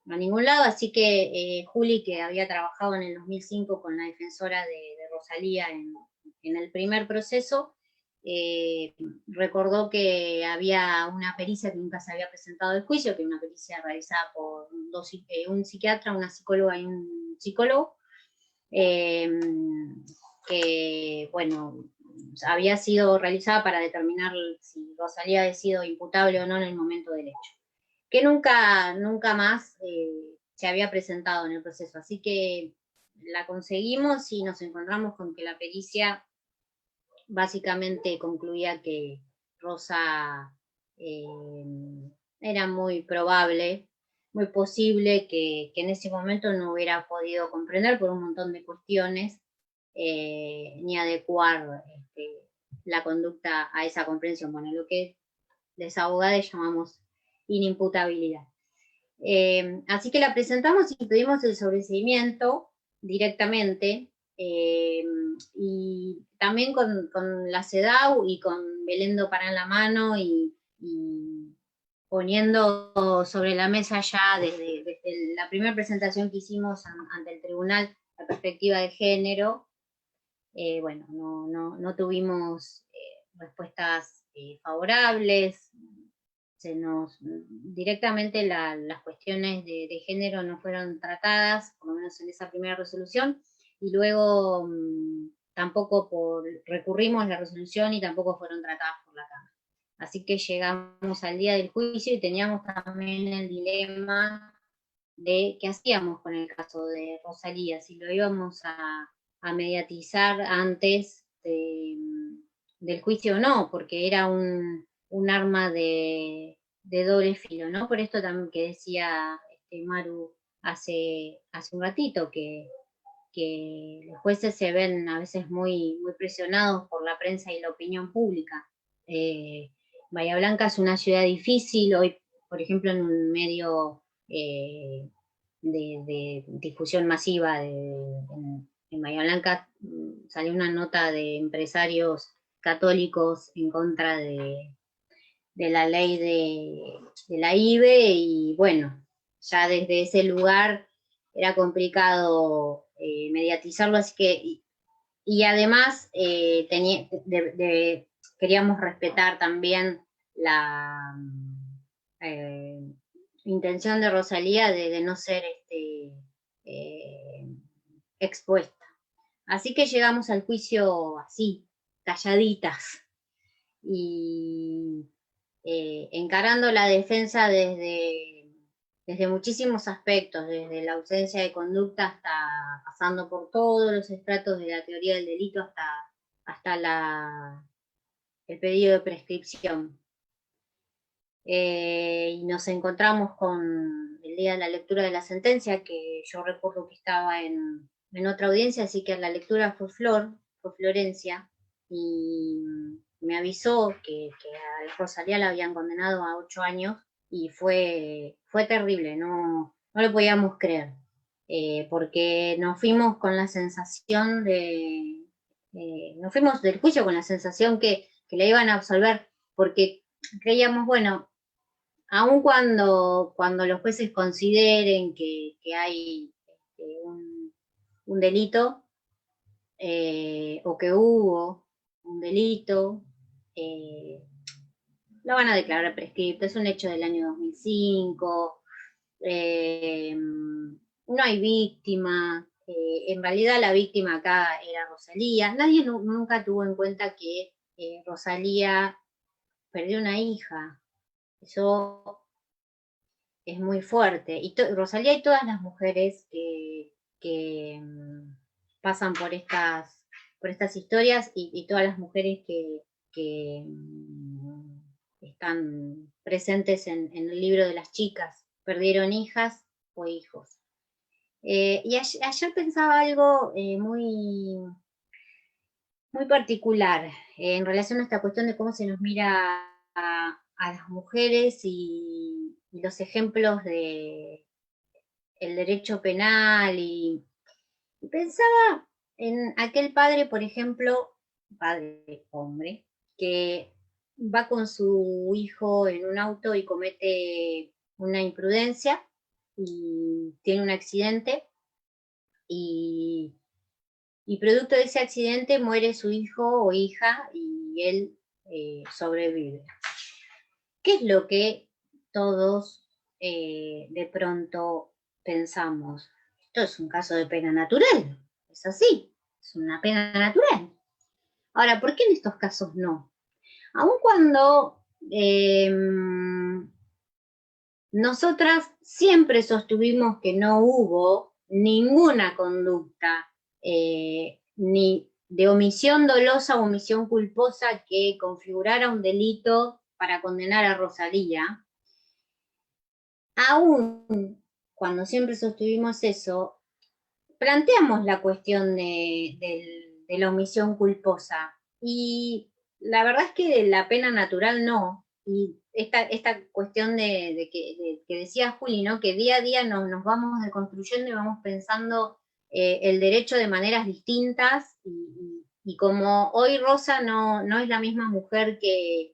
a ningún lado, así que Juli, que había trabajado en el 2005 con la defensora de Rosalía en el primer proceso, recordó que había una pericia que nunca se había presentado al juicio, que era una pericia realizada por un psiquiatra, una psicóloga y un psicólogo, que, bueno, había sido realizada para determinar si Rosalía había sido imputable o no en el momento del hecho, que nunca más se había presentado en el proceso. Así que la conseguimos y nos encontramos con que la pericia básicamente concluía que Rosa era muy probable, muy posible que en ese momento no hubiera podido comprender por un montón de cuestiones ni adecuar la conducta a esa comprensión. Bueno, lo que los abogados llamamos inimputabilidad. Así que la presentamos y pedimos el sobreseimiento directamente, y también con la CEDAW y con Belén para en la mano y poniendo sobre la mesa ya desde la primera presentación que hicimos ante el tribunal la perspectiva de género. Bueno, no tuvimos respuestas favorables. Directamente las cuestiones de género no fueron tratadas, por lo menos en esa primera resolución, y luego tampoco recurrimos la resolución y tampoco fueron tratadas por la Cámara. Así que llegamos al día del juicio y teníamos también el dilema de qué hacíamos con el caso de Rosalía, si lo íbamos a mediatizar antes del juicio o no, porque era un arma de doble filo, ¿no? Por esto también que decía Maru hace un ratito, que los jueces se ven a veces muy presionados por la prensa y la opinión pública. Bahía Blanca es una ciudad difícil, hoy, por ejemplo, en un medio de difusión masiva en Bahía Blanca salió una nota de empresarios católicos en contra de la ley de la IBE, y bueno, ya desde ese lugar era complicado mediatizarlo, así que, y además queríamos respetar también la intención de Rosalía de no ser expuesta. Así que llegamos al juicio así, calladitas, y encarando la defensa desde muchísimos aspectos, desde la ausencia de conducta hasta pasando por todos los estratos de la teoría del delito hasta el pedido de prescripción. Y nos encontramos con el día de la lectura de la sentencia, que yo recuerdo que estaba en otra audiencia, así que la lectura fue Florencia, y me avisó que a Rosalía la habían condenado a 8 años, y fue terrible, no lo podíamos creer, porque nos fuimos con la sensación nos fuimos del juicio con la sensación que la iban a absolver, porque creíamos, bueno, aun cuando los jueces consideren que hay un delito, o que hubo un delito, lo van a declarar prescripto, es un hecho del año 2005, no hay víctima, en realidad la víctima acá era Rosalía, nadie nunca tuvo en cuenta que Rosalía perdió una hija, eso es muy fuerte, y Rosalía y todas las mujeres que pasan por estas por estas historias y todas las mujeres que están presentes en el libro de las chicas, perdieron hijas o hijos. Y ayer pensaba algo muy particular en relación a esta cuestión de cómo se nos mira a las mujeres y los ejemplos de el derecho penal y pensaba en aquel padre, por ejemplo, padre hombre, que va con su hijo en un auto y comete una imprudencia y tiene un accidente y producto de ese accidente muere su hijo o hija y él sobrevive. ¿Qué es lo que todos de pronto pensamos? Esto es un caso de pena natural, es así, es una pena natural. Ahora, ¿por qué en estos casos no? Aun cuando nosotras siempre sostuvimos que no hubo ninguna conducta ni de omisión dolosa o omisión culposa que configurara un delito para condenar a Rosalía, aún cuando siempre sostuvimos eso, planteamos la cuestión de la omisión culposa y la verdad es que de la pena natural no. Y esta cuestión que decía Juli, ¿no? Que día a día nos vamos deconstruyendo y vamos pensando el derecho de maneras distintas y como hoy Rosa no es la misma mujer que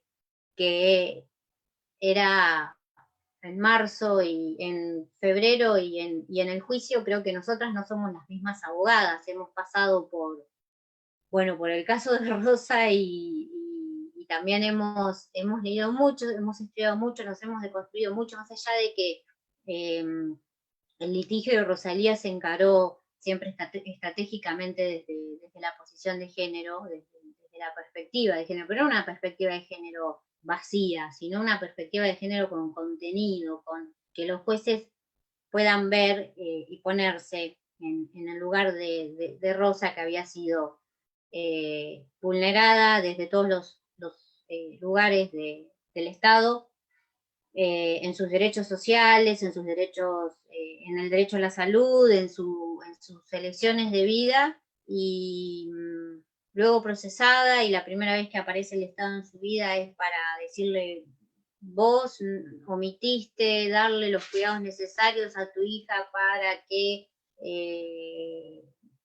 era en marzo y en febrero y en el juicio, creo que nosotras no somos las mismas abogadas, hemos pasado por el caso de Rosa y también hemos leído mucho, hemos estudiado mucho, nos hemos deconstruido mucho, más allá de que el litigio de Rosalía se encaró siempre estratégicamente desde la posición de género, desde la perspectiva de género, pero no una perspectiva de género vacía, sino una perspectiva de género con contenido, con que los jueces puedan ver y ponerse en el lugar de Rosa, que había sido vulnerada desde todos los lugares del Estado, en sus derechos sociales, en sus derechos, en el derecho a la salud, en sus elecciones de vida, y luego procesada, y la primera vez que aparece el Estado en su vida es para decirle: vos omitiste darle los cuidados necesarios a tu hija para que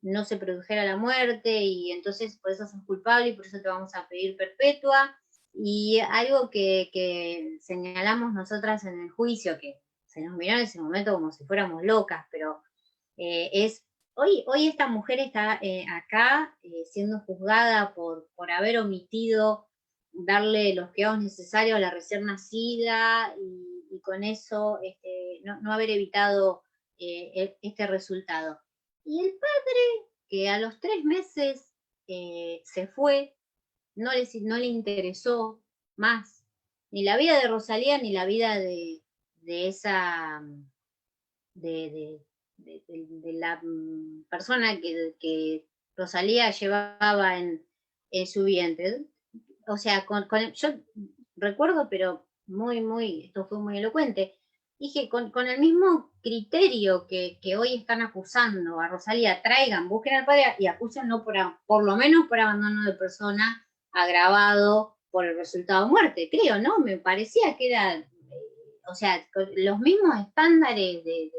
no se produjera la muerte, y entonces por eso sos culpable y por eso te vamos a pedir perpetua. Y algo que señalamos nosotras en el juicio, que se nos miró en ese momento como si fuéramos locas, pero es, hoy esta mujer está acá siendo juzgada por haber omitido darle los cuidados necesarios a la recién nacida y con eso no haber evitado este resultado. Y el padre, que a los 3 meses se fue, no le interesó más ni la vida de Rosalía ni la vida de esa de la persona que Rosalía llevaba en su vientre. O sea, yo recuerdo, pero esto fue muy elocuente, dije, con el mismo criterio que hoy están acusando a Rosalía, busquen al padre y acúsenlo por lo menos por abandono de persona agravado por el resultado de muerte, creo, ¿no? Me parecía que era, o sea, los mismos estándares de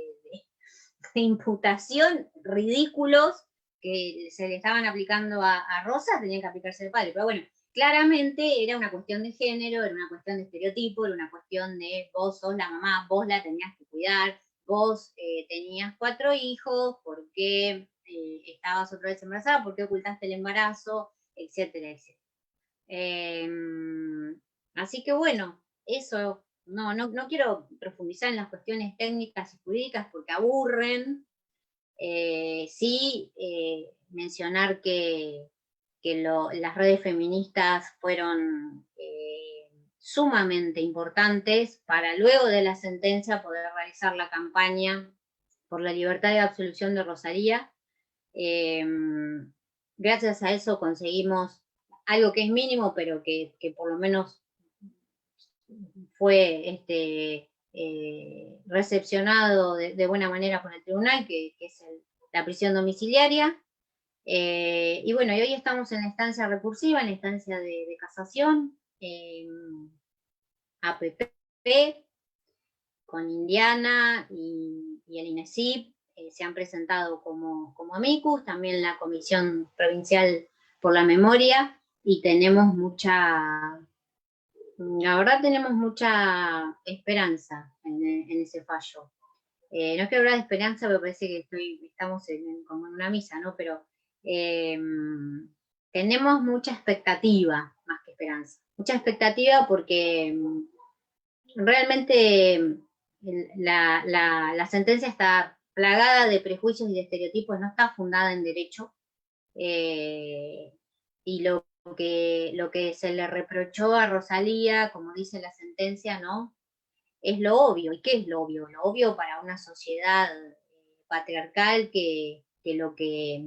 imputación ridículos que se le estaban aplicando a Rosa, tenían que aplicarse al padre. Pero bueno, claramente era una cuestión de género, era una cuestión de estereotipo, era una cuestión de vos sos la mamá, vos la tenías que cuidar, vos tenías 4 hijos, ¿por qué estabas otra vez embarazada? ¿Por qué ocultaste el embarazo? Etcétera, etcétera. Así que bueno, eso, no quiero profundizar en las cuestiones técnicas y jurídicas porque aburren. Sí, mencionar que las redes feministas fueron sumamente importantes para luego de la sentencia poder realizar la campaña por la libertad de absolución de Rosalía. gracias a eso conseguimos algo que es mínimo, pero que por lo menos fue recepcionado de buena manera por el tribunal, que es la prisión domiciliaria. Y bueno, y hoy estamos en la instancia recursiva, en la instancia de casación, APP, con Indiana y el INESIP, se han presentado como amicus, también la Comisión Provincial por la Memoria, y tenemos la verdad tenemos mucha esperanza en ese fallo. No es que hablar de esperanza, pero parece que estamos como en una misa, ¿no? Pero tenemos mucha expectativa, más que esperanza. Mucha expectativa porque realmente la sentencia está plagada de prejuicios y de estereotipos, no está fundada en derecho. Y lo que se le reprochó a Rosalía, como dice la sentencia, ¿no? Es lo obvio. ¿Y qué es lo obvio? Lo obvio para una sociedad patriarcal que lo que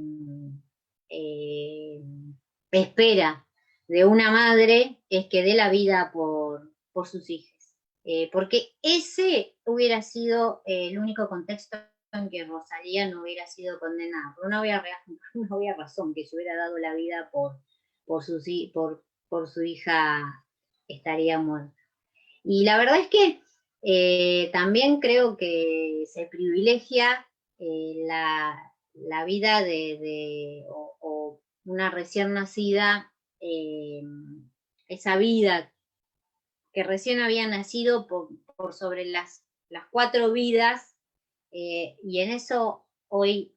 espera de una madre es que dé la vida por sus hijos. Porque ese hubiera sido el único contexto en que Rosalía no hubiera sido condenada. Por una obvia razón, que se hubiera dado la vida por su hija, estaría muerta. Y la verdad es que también creo que se privilegia la vida o una recién nacida, esa vida que recién había nacido por sobre las 4 vidas, y en eso hoy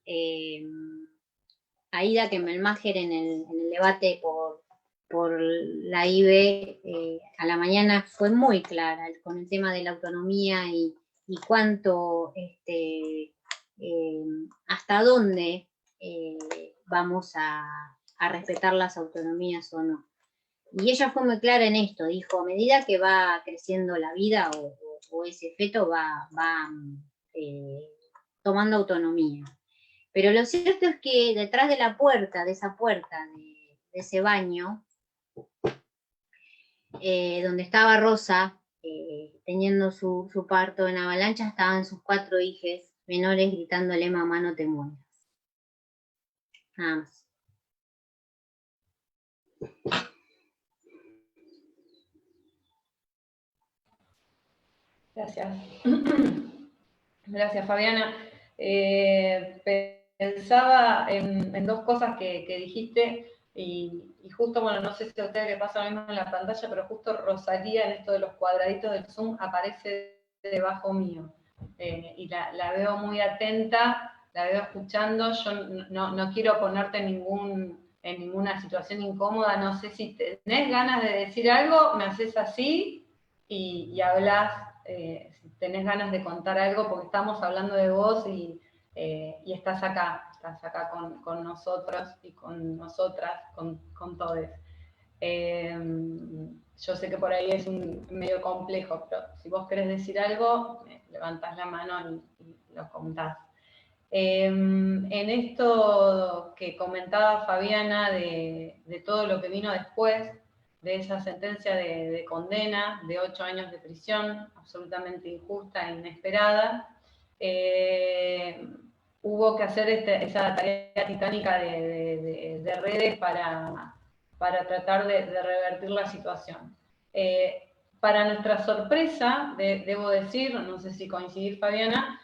Aida Kemmelmacher en el debate por la IBE a la mañana fue muy clara con el tema de la autonomía y cuánto, hasta dónde vamos a respetar las autonomías o no. Y ella fue muy clara en esto, dijo, a medida que va creciendo la vida o ese feto va tomando autonomía. Pero lo cierto es que detrás de esa puerta de ese baño, donde estaba Rosa, teniendo su parto en Avalancha, estaban sus 4 hijos menores gritándole, mamá, no te mueras. Nada más. Gracias. Gracias, Fabiana. Pensaba en 2 cosas que dijiste, y justo, bueno, no sé si a ustedes les pasa lo mismo en la pantalla, pero justo Rosalía en esto de los cuadraditos del Zoom aparece debajo mío. Y la veo muy atenta, la veo escuchando. Yo no quiero ponerte en ninguna situación incómoda. No sé si tenés ganas de decir algo, me haces así y hablas. Si tenés ganas de contar algo, porque estamos hablando de vos y estás acá con nosotros y con nosotras, con todos. Yo sé que por ahí es medio complejo, pero si vos querés decir algo, levantás la mano y lo contás. En esto que comentaba Fabiana de todo lo que vino después, de esa sentencia de condena de 8 años de prisión, absolutamente injusta e inesperada, hubo que hacer esa tarea titánica de redes para tratar de revertir la situación. Para nuestra sorpresa, debo decir, no sé si coincidir, Fabiana,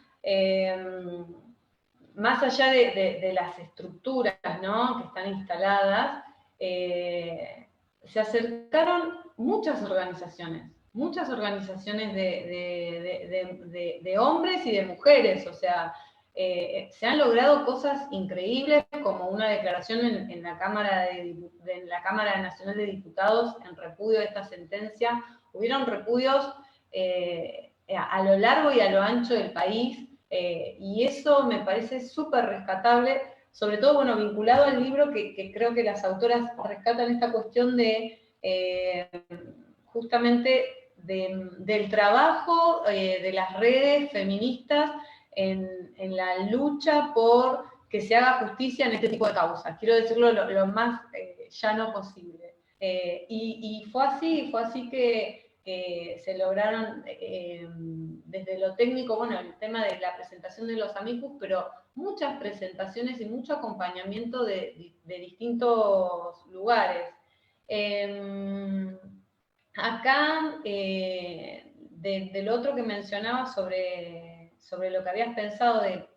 más allá de las estructuras, ¿no?, que están instaladas, se acercaron muchas organizaciones de hombres y de mujeres. O sea, se han logrado cosas increíbles, como una declaración en la Cámara Nacional de Diputados en repudio de esta sentencia. Hubieron repudios a lo largo y a lo ancho del país, y eso me parece súper rescatable, sobre todo, bueno, vinculado al libro que creo que las autoras rescatan esta cuestión de justamente del trabajo de las redes feministas en la lucha por que se haga justicia en este tipo de causas. Quiero decirlo lo más llano posible. Y fue así que se lograron desde lo técnico, bueno, el tema de la presentación de los amicus, pero muchas presentaciones y mucho acompañamiento de distintos lugares. Acá, del otro que mencionaba sobre lo que habías pensado del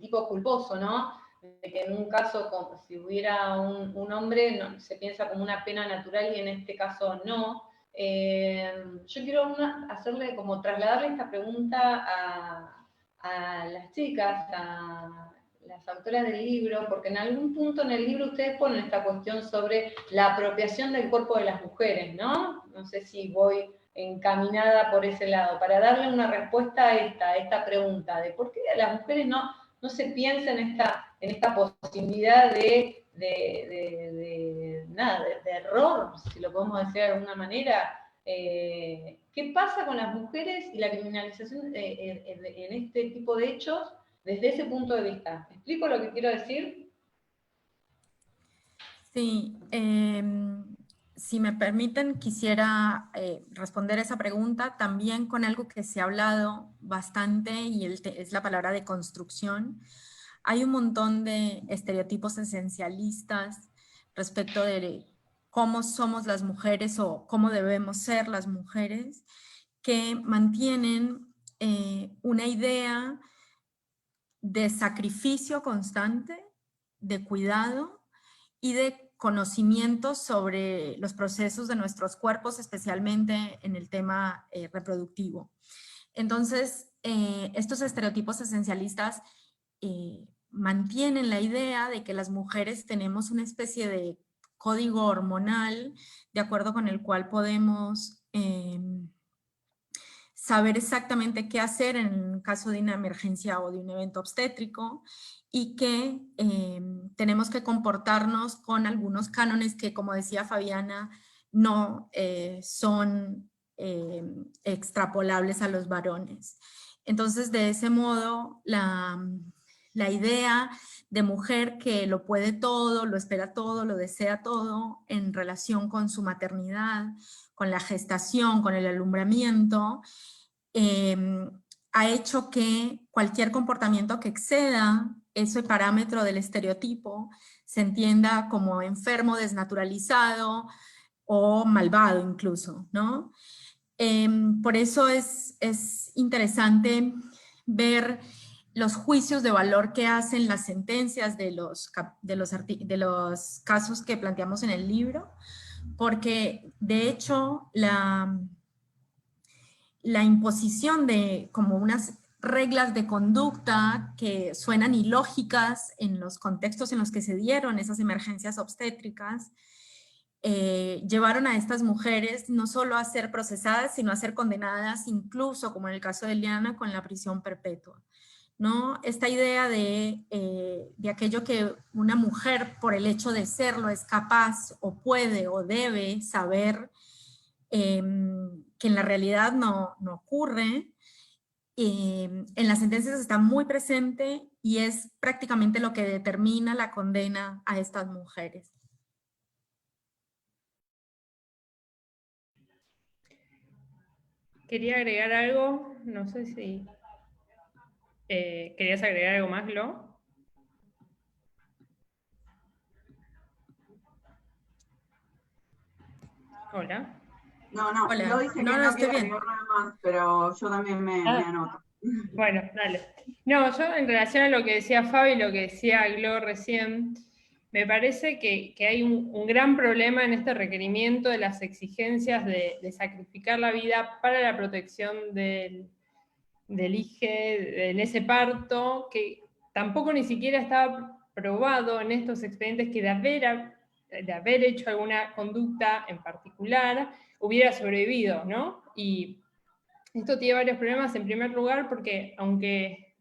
tipo culposo, ¿no? De que en un caso, si hubiera un hombre, se piensa como una pena natural y en este caso no. Yo quiero hacerle, como trasladarle esta pregunta a las chicas, a las autoras del libro, porque en algún punto en el libro ustedes ponen esta cuestión sobre la apropiación del cuerpo de las mujeres, ¿no? No sé si voy encaminada por ese lado, para darle una respuesta a esta pregunta, de por qué las mujeres no se piensa en esta posibilidad de error, si lo podemos decir de alguna manera. ¿Qué pasa con las mujeres y la criminalización en este tipo de hechos desde ese punto de vista? ¿Me explico lo que quiero decir? Sí, si me permiten, quisiera responder esa pregunta también con algo que se ha hablado bastante y es la palabra de construcción. Hay un montón de estereotipos esencialistas respecto de cómo somos las mujeres o cómo debemos ser las mujeres que mantienen una idea de sacrificio constante, de cuidado y de conocimiento sobre los procesos de nuestros cuerpos, especialmente en el tema reproductivo. Entonces, estos estereotipos esencialistas mantienen la idea de que las mujeres tenemos una especie de código hormonal de acuerdo con el cual podemos saber exactamente qué hacer en caso de una emergencia o de un evento obstétrico y que tenemos que comportarnos con algunos cánones que, como decía Fabiana, no son extrapolables a los varones. Entonces, de ese modo, la idea de mujer que lo puede todo, lo espera todo, lo desea todo en relación con su maternidad, con la gestación, con el alumbramiento, ha hecho que cualquier comportamiento que exceda ese parámetro del estereotipo se entienda como enfermo, desnaturalizado o malvado incluso, ¿no? Por eso es interesante ver los juicios de valor que hacen las sentencias de los casos que planteamos en el libro, porque de hecho la imposición de como unas reglas de conducta que suenan ilógicas en los contextos en los que se dieron esas emergencias obstétricas, llevaron a estas mujeres no solo a ser procesadas, sino a ser condenadas, incluso, como en el caso de Liana, con la prisión perpetua, ¿no? Esta idea de aquello que una mujer, por el hecho de serlo, es capaz o puede o debe saber, que en la realidad no ocurre, en las sentencias está muy presente y es prácticamente lo que determina la condena a estas mujeres. Quería agregar algo, no sé si... ¿querías agregar algo más, Glo? Hola. No, Hola. no dice que No, no estoy quiere bien. agregar nada más, pero yo también me anoto. Bueno, dale. No, yo en relación a lo que decía Fabi y lo que decía Glo recién, me parece que hay un gran problema en este requerimiento de las exigencias de sacrificar la vida para la protección del hijo en ese parto, que tampoco ni siquiera estaba probado en estos expedientes que de haber hecho alguna conducta en particular hubiera sobrevivido, ¿no? Y esto tiene varios problemas, en primer lugar, porque aunque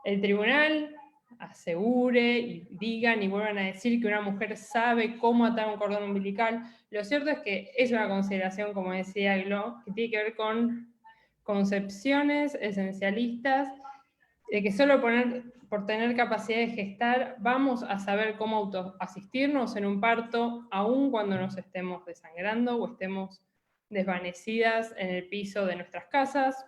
el tribunal asegure y digan y vuelvan a decir que una mujer sabe cómo atar un cordón umbilical, lo cierto es que es una consideración, como decía Glo, que tiene que ver con concepciones esencialistas de que solo por tener capacidad de gestar vamos a saber cómo autoasistirnos en un parto, aun cuando nos estemos desangrando o estemos desvanecidas en el piso de nuestras casas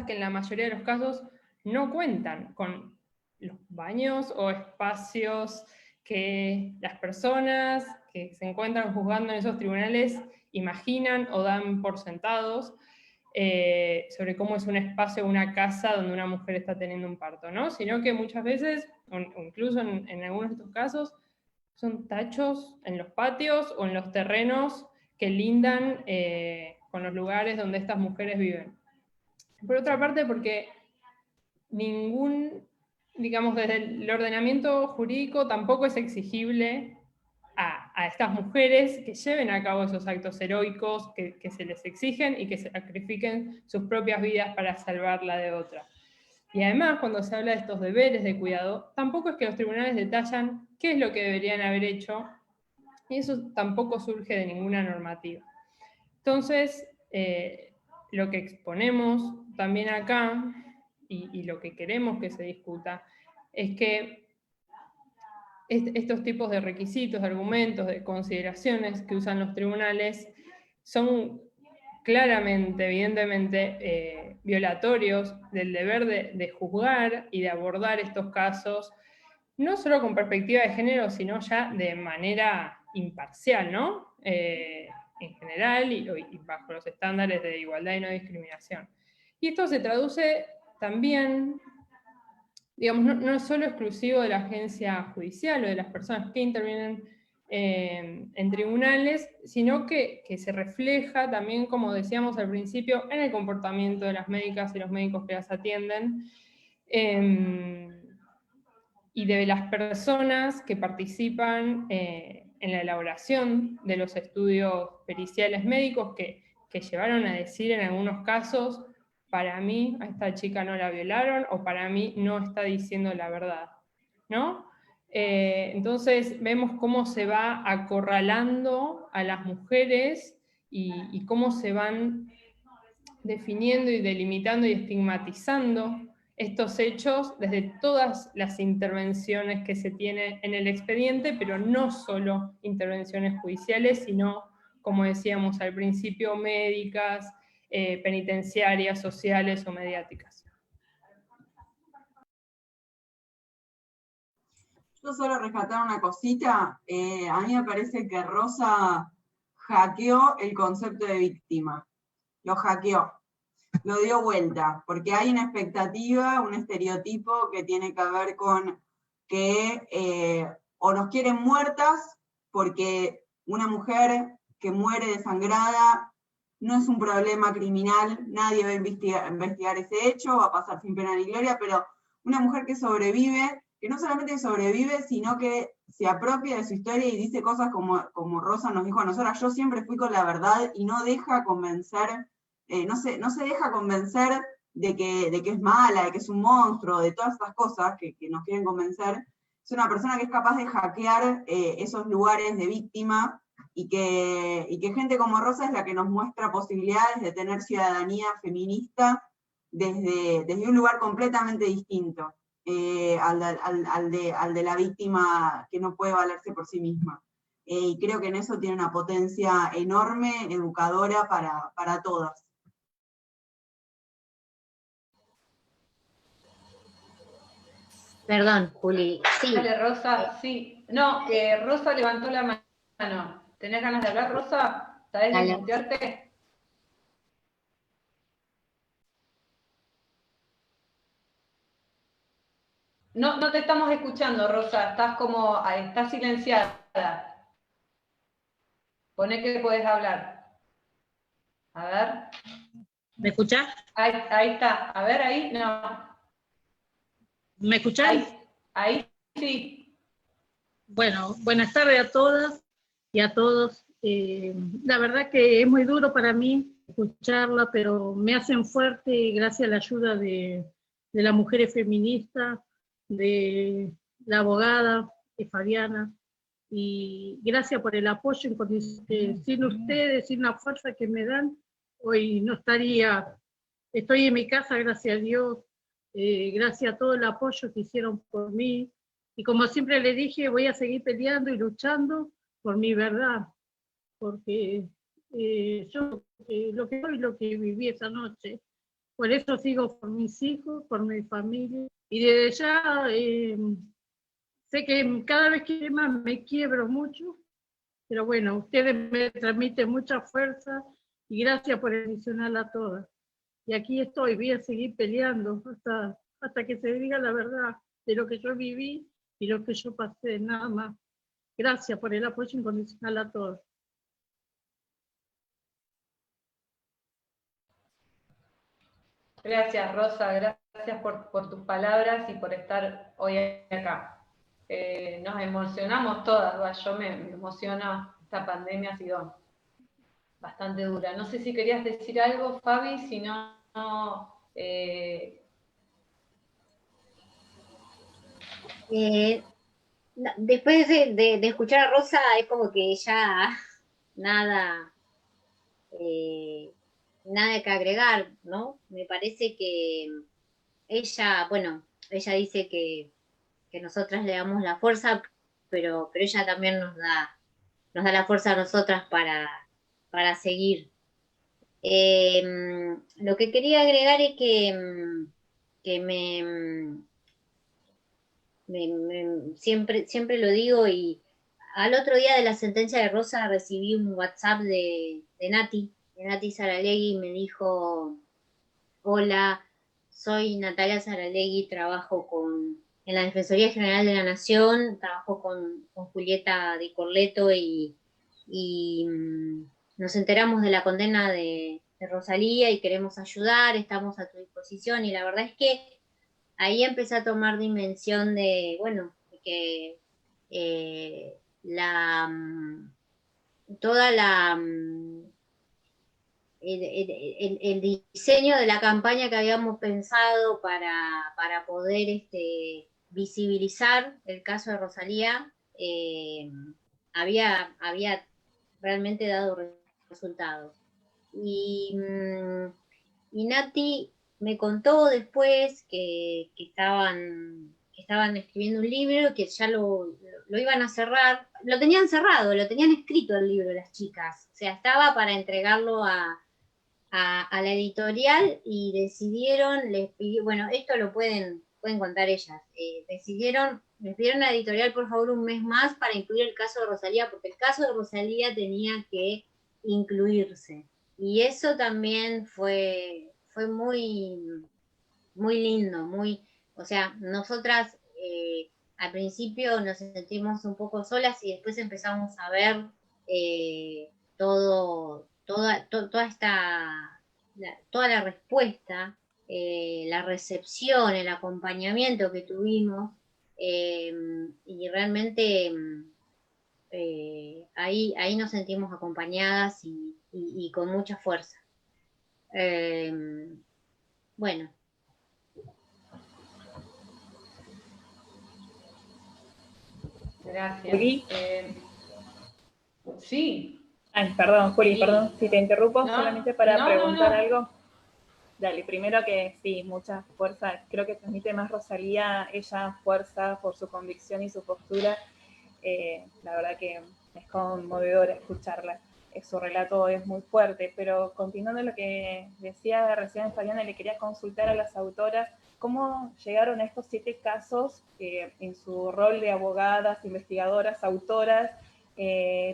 que en la mayoría de los casos no cuentan con los baños o espacios que las personas que se encuentran juzgando en esos tribunales imaginan o dan por sentados sobre cómo es un espacio, una casa donde una mujer está teniendo un parto, ¿no? Sino que muchas veces, o incluso en algunos de estos casos, son tachos en los patios o en los terrenos que lindan con los lugares donde estas mujeres viven. Por otra parte, porque digamos, desde el ordenamiento jurídico tampoco es exigible a estas mujeres que lleven a cabo esos actos heroicos que se les exigen y que sacrifiquen sus propias vidas para salvar la de otra. Y además, cuando se habla de estos deberes de cuidado, tampoco es que los tribunales detallan qué es lo que deberían haber hecho, y eso tampoco surge de ninguna normativa. Entonces, lo que exponemos también acá, y lo que queremos que se discuta, es que estos tipos de requisitos, de argumentos, de consideraciones que usan los tribunales son claramente, evidentemente, violatorios del deber de juzgar y de abordar estos casos, no solo con perspectiva de género, sino ya de manera imparcial, ¿no? En general y bajo los estándares de igualdad y no discriminación. Y esto se traduce también, digamos, no es solo exclusivo de la agencia judicial o de las personas que intervienen en tribunales, sino que se refleja también, como decíamos al principio, en el comportamiento de las médicas y los médicos que las atienden, y de las personas que participan en la elaboración de los estudios periciales médicos que llevaron a decir en algunos casos: para mí a esta chica no la violaron, o para mí no está diciendo la verdad, ¿no? Entonces vemos cómo se va acorralando a las mujeres y cómo se van definiendo y delimitando y estigmatizando estos hechos desde todas las intervenciones que se tienen en el expediente, pero no solo intervenciones judiciales, sino, como decíamos al principio, médicas, penitenciarias, sociales o mediáticas. Yo solo rescatar una cosita. A mí me parece que Rosa hackeó el concepto de víctima. Lo hackeó. Lo dio vuelta, porque hay una expectativa, un estereotipo que tiene que ver con que o nos quieren muertas, porque una mujer que muere desangrada no es un problema criminal, nadie va a investigar ese hecho, va a pasar sin pena ni gloria, pero una mujer que sobrevive, que no solamente sobrevive, sino que se apropia de su historia y dice cosas como Rosa nos dijo a nosotras: yo siempre fui con la verdad, y no deja convencer, no se deja convencer de que es mala, de que es un monstruo, de todas esas cosas que nos quieren convencer. Es una persona que es capaz de hackear esos lugares de víctima, y que gente como Rosa es la que nos muestra posibilidades de tener ciudadanía feminista desde un lugar completamente distinto al de la víctima que no puede valerse por sí misma. Y creo que en eso tiene una potencia enorme, educadora para todas. Perdón, Juli. Sí. Dale, Rosa, sí. No, Rosa levantó la mano. ¿Tenés ganas de hablar, Rosa? ¿Sabés desmutearte? No te estamos escuchando, Rosa. Estás silenciada. Poné que podés hablar. A ver. ¿Me escuchás? Ahí está. A ver, ahí. No. ¿Me escucháis? Ahí sí. Bueno, buenas tardes a todas y a todos. La verdad que es muy duro para mí escucharla, pero me hacen fuerte gracias a la ayuda de las mujeres feministas, de la abogada, de Fabiana, y gracias por el apoyo incondicional. Sin ustedes, sin la fuerza que me dan, hoy no estaría, estoy en mi casa, gracias a Dios, gracias a todo el apoyo que hicieron por mí. Y como siempre le dije, voy a seguir peleando y luchando por mi verdad, porque yo lo que soy, lo que viví esa noche, por eso sigo por mis hijos, por mi familia, y desde ya sé que cada vez que más me quiebro mucho, pero bueno, ustedes me transmiten mucha fuerza y gracias por mencionar a todas. Y aquí estoy, voy a seguir peleando hasta que se diga la verdad de lo que yo viví y lo que yo pasé, nada más. Gracias por el apoyo incondicional a todos. Gracias, Rosa, gracias por tus palabras y por estar hoy acá. Nos emocionamos todas, yo me emociono, esta pandemia ha sido bastante dura. No sé si querías decir algo, Fabi, si no... Después de escuchar a Rosa, es como que ya nada, nada que agregar, ¿no? Me parece que ella, bueno, ella dice que nosotras le damos la fuerza, pero ella también nos da la fuerza a nosotras para seguir. Lo que quería agregar es que siempre lo digo, y al otro día de la sentencia de Rosa recibí un WhatsApp de Nati Saralegui, y me dijo: hola, soy Natalia Saralegui, trabajo en la Defensoría General de la Nación, trabajo con Julieta Di Corleto y nos enteramos de la condena de Rosalía y queremos ayudar, estamos a tu disposición. Y la verdad es que ahí empecé a tomar dimensión de, bueno, de que toda el diseño de la campaña que habíamos pensado para poder visibilizar el caso de Rosalía había realmente dado resultados. Y Nati me contó después que estaban escribiendo un libro, que ya lo iban a cerrar, lo tenían cerrado, lo tenían escrito el libro las chicas, o sea, estaba para entregarlo a la editorial, y decidieron, bueno, esto lo pueden contar ellas, les pidieron a la editorial por favor un mes más para incluir el caso de Rosalía, porque el caso de Rosalía tenía que incluirse. Y eso también fue muy, muy lindo, o sea, nosotras al principio nos sentimos un poco solas y después empezamos a ver toda la respuesta, la recepción, el acompañamiento que tuvimos, y realmente ahí nos sentimos acompañadas y con mucha fuerza. Bueno. Gracias. Juli. Sí. Ay, perdón, Juli, Sí. perdón si te interrumpo, No, solamente para no, preguntar no. algo. Dale, primero que sí, mucha fuerza, creo que transmite más Rosalía, ella fuerza por su convicción y su postura. La verdad que es conmovedor escucharla. Su relato es muy fuerte, pero continuando lo que decía recién Fabiana, le quería consultar a las autoras cómo llegaron a estos 7 casos en su rol de abogadas, investigadoras, autoras.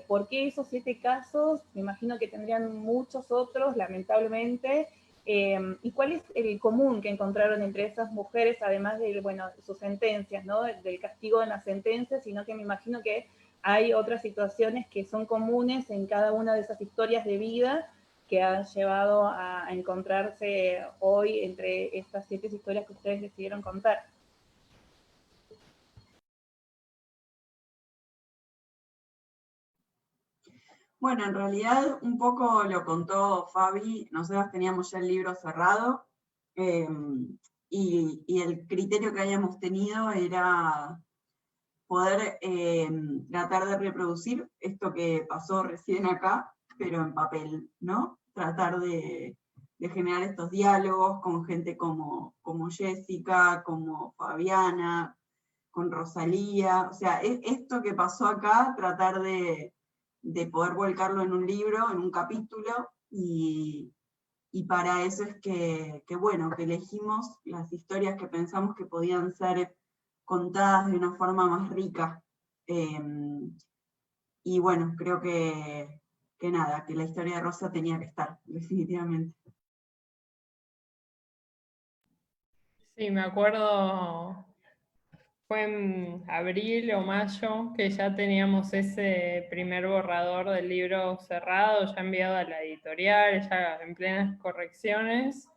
¿Por qué esos 7 casos? Me imagino que tendrían muchos otros, lamentablemente. ¿Y cuál es el común que encontraron entre esas mujeres, además de, bueno, sus sentencias, ¿no? Del castigo en las sentencias, sino que me imagino que hay otras situaciones que son comunes en cada una de esas historias de vida que han llevado a encontrarse hoy entre estas 7 historias que ustedes decidieron contar. Bueno, en realidad un poco lo contó Fabi, nosotros teníamos ya el libro cerrado, y el criterio que habíamos tenido era poder tratar de reproducir esto que pasó recién acá, pero en papel, ¿no? Tratar de generar estos diálogos con gente como Jessica, como Fabiana, con Rosalía. O sea, esto que pasó acá, tratar de poder volcarlo en un libro, en un capítulo, y para eso es que bueno, que elegimos las historias que pensamos que podían ser contadas de una forma más rica. Y bueno, creo que nada, que la historia de Rosa tenía que estar, definitivamente. Sí, me acuerdo, fue en abril o mayo que ya teníamos ese primer borrador del libro cerrado, ya enviado a la editorial, ya en plenas correcciones.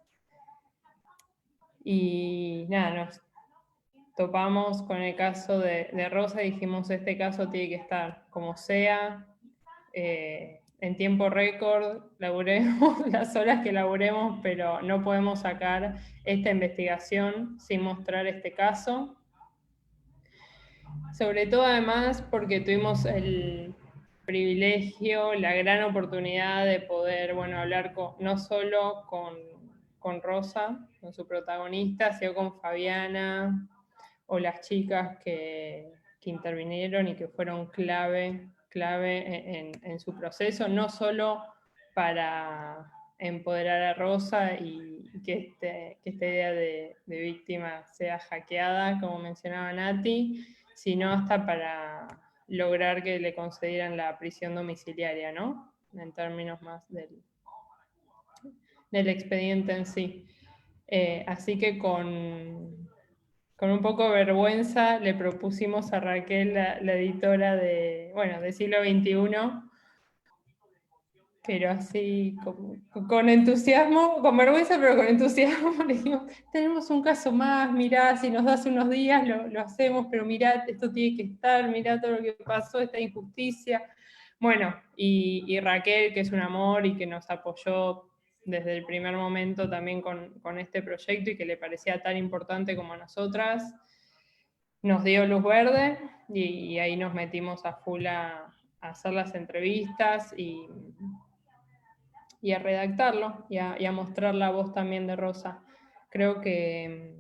Y nada, nos topamos con el caso de Rosa y dijimos, este caso tiene que estar como sea, en tiempo récord, laburemos las horas que laburemos, pero no podemos sacar esta investigación sin mostrar este caso. Sobre todo además porque tuvimos el privilegio, la gran oportunidad de poder, bueno, hablar no solo con Rosa, con su protagonista, sino con Fabiana o las chicas que intervinieron y que fueron clave en su proceso, no solo para empoderar a Rosa y que esta idea de víctima sea hackeada, como mencionaba Nati, sino hasta para lograr que le concedieran la prisión domiciliaria, ¿no? En términos más del expediente en sí. Así que con un poco de vergüenza le propusimos a Raquel, la editora de Siglo XXI, pero así con entusiasmo, con vergüenza, pero con entusiasmo, le dijimos, tenemos un caso más, mirá, si nos das unos días lo hacemos, pero mirá, esto tiene que estar, mirá todo lo que pasó, esta injusticia. Bueno, y Raquel, que es un amor y que nos apoyó desde el primer momento también con este proyecto y que le parecía tan importante como a nosotras, nos dio luz verde y ahí nos metimos a full a hacer las entrevistas y a redactarlo y a mostrar la voz también de Rosa. Creo que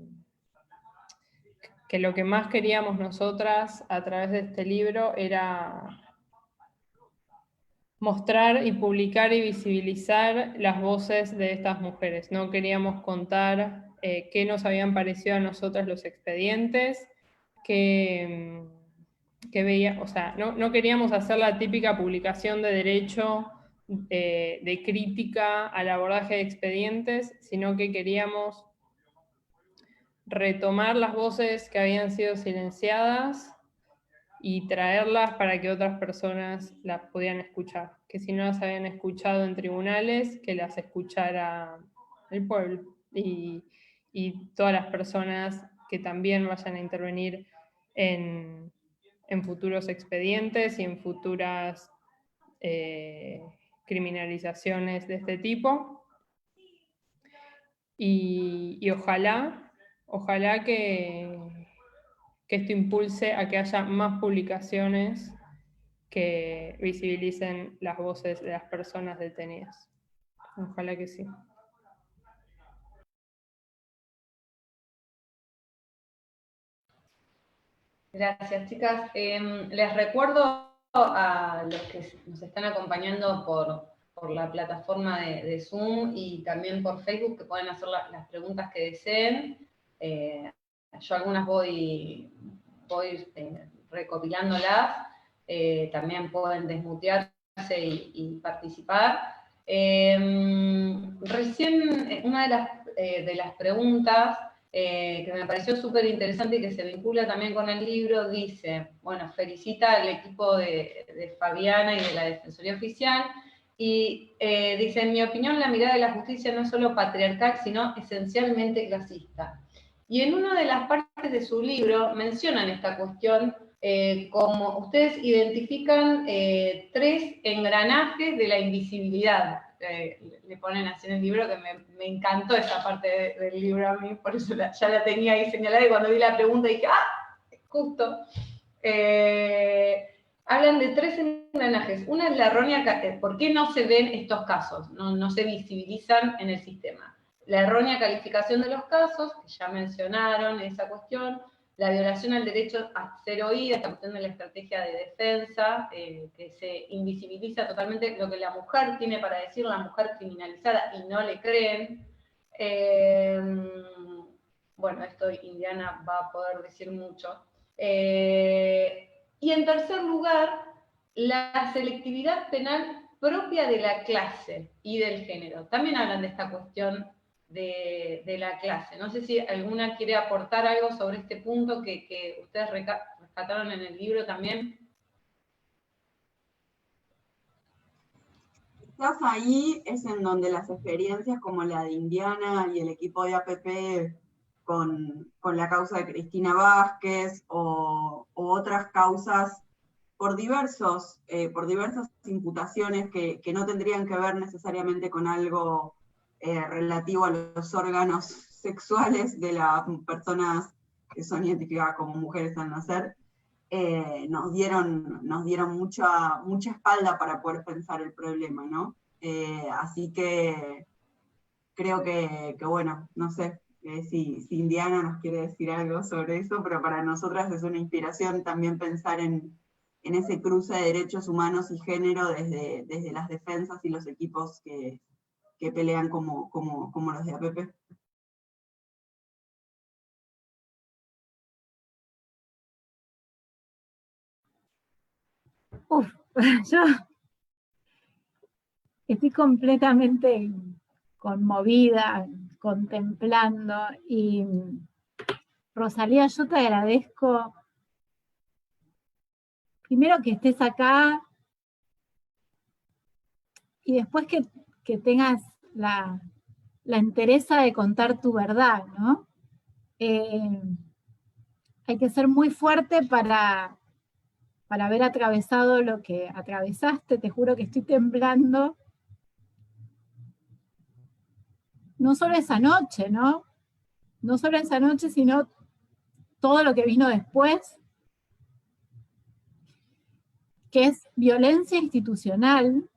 lo que más queríamos nosotras a través de este libro era mostrar y publicar y visibilizar las voces de estas mujeres. No queríamos contar qué nos habían parecido a nosotras los expedientes, que veía, o sea, no queríamos hacer la típica publicación de derecho de crítica al abordaje de expedientes, sino que queríamos retomar las voces que habían sido silenciadas y traerlas para que otras personas las pudieran escuchar, que si no las habían escuchado en tribunales, que las escuchara el pueblo y todas las personas que también vayan a intervenir en futuros expedientes y en futuras criminalizaciones de este tipo. Y ojalá que esto impulse a que haya más publicaciones que visibilicen las voces de las personas detenidas. Ojalá que sí. Gracias, chicas. Les recuerdo a los que nos están acompañando por la plataforma de Zoom y también por Facebook que pueden hacer las preguntas que deseen. Yo algunas voy recopilándolas. También pueden desmutearse y participar. Recién una de las preguntas que me pareció súper interesante y que se vincula también con el libro, dice, bueno, felicita al equipo de Fabiana y de la Defensoría Oficial, y dice, en mi opinión, la mirada de la justicia no es solo patriarcal, sino esencialmente clasista. Y en una de las partes de su libro mencionan esta cuestión, como ustedes identifican 3 engranajes de la invisibilidad. Le ponen así en el libro, que me encantó esa parte del libro a mí, por eso ya la tenía ahí señalada, y cuando vi la pregunta dije, ¡ah! Justo. hablan de 3 engranajes. Una es la errónea, ¿por qué no se ven estos casos? No se visibilizan en el sistema. La errónea calificación de los casos, que ya mencionaron esa cuestión, la violación al derecho a ser oída, esta cuestión de la estrategia de defensa, que se invisibiliza totalmente lo que la mujer tiene para decir, la mujer criminalizada, y no le creen. Bueno, esto Indiana va a poder decir mucho. Y en tercer lugar, la selectividad penal propia de la clase y del género. También hablan de esta cuestión de la clase. No sé si alguna quiere aportar algo sobre este punto que ustedes rescataron en el libro también. Quizás ahí es en donde las experiencias como la de Indiana y el equipo de APP con la causa de Cristina Vázquez o otras causas por diversas imputaciones que no tendrían que ver necesariamente con algo relativo a los órganos sexuales de las personas que son identificadas como mujeres al nacer, nos dieron mucha espalda para poder pensar el problema, ¿no? Así que creo que bueno, no sé si Indiana nos quiere decir algo sobre eso, pero para nosotras es una inspiración también pensar en ese cruce de derechos humanos y género desde las defensas y los equipos que pelean como los de APP. Yo estoy completamente conmovida, contemplando, y Rosalía, yo te agradezco primero que estés acá y después que tengas la entereza de contar tu verdad, ¿no? Hay que ser muy fuerte para haber atravesado lo que atravesaste. Te juro que estoy temblando. No solo esa noche, ¿no? No solo esa noche, sino todo lo que vino después, que es violencia institucional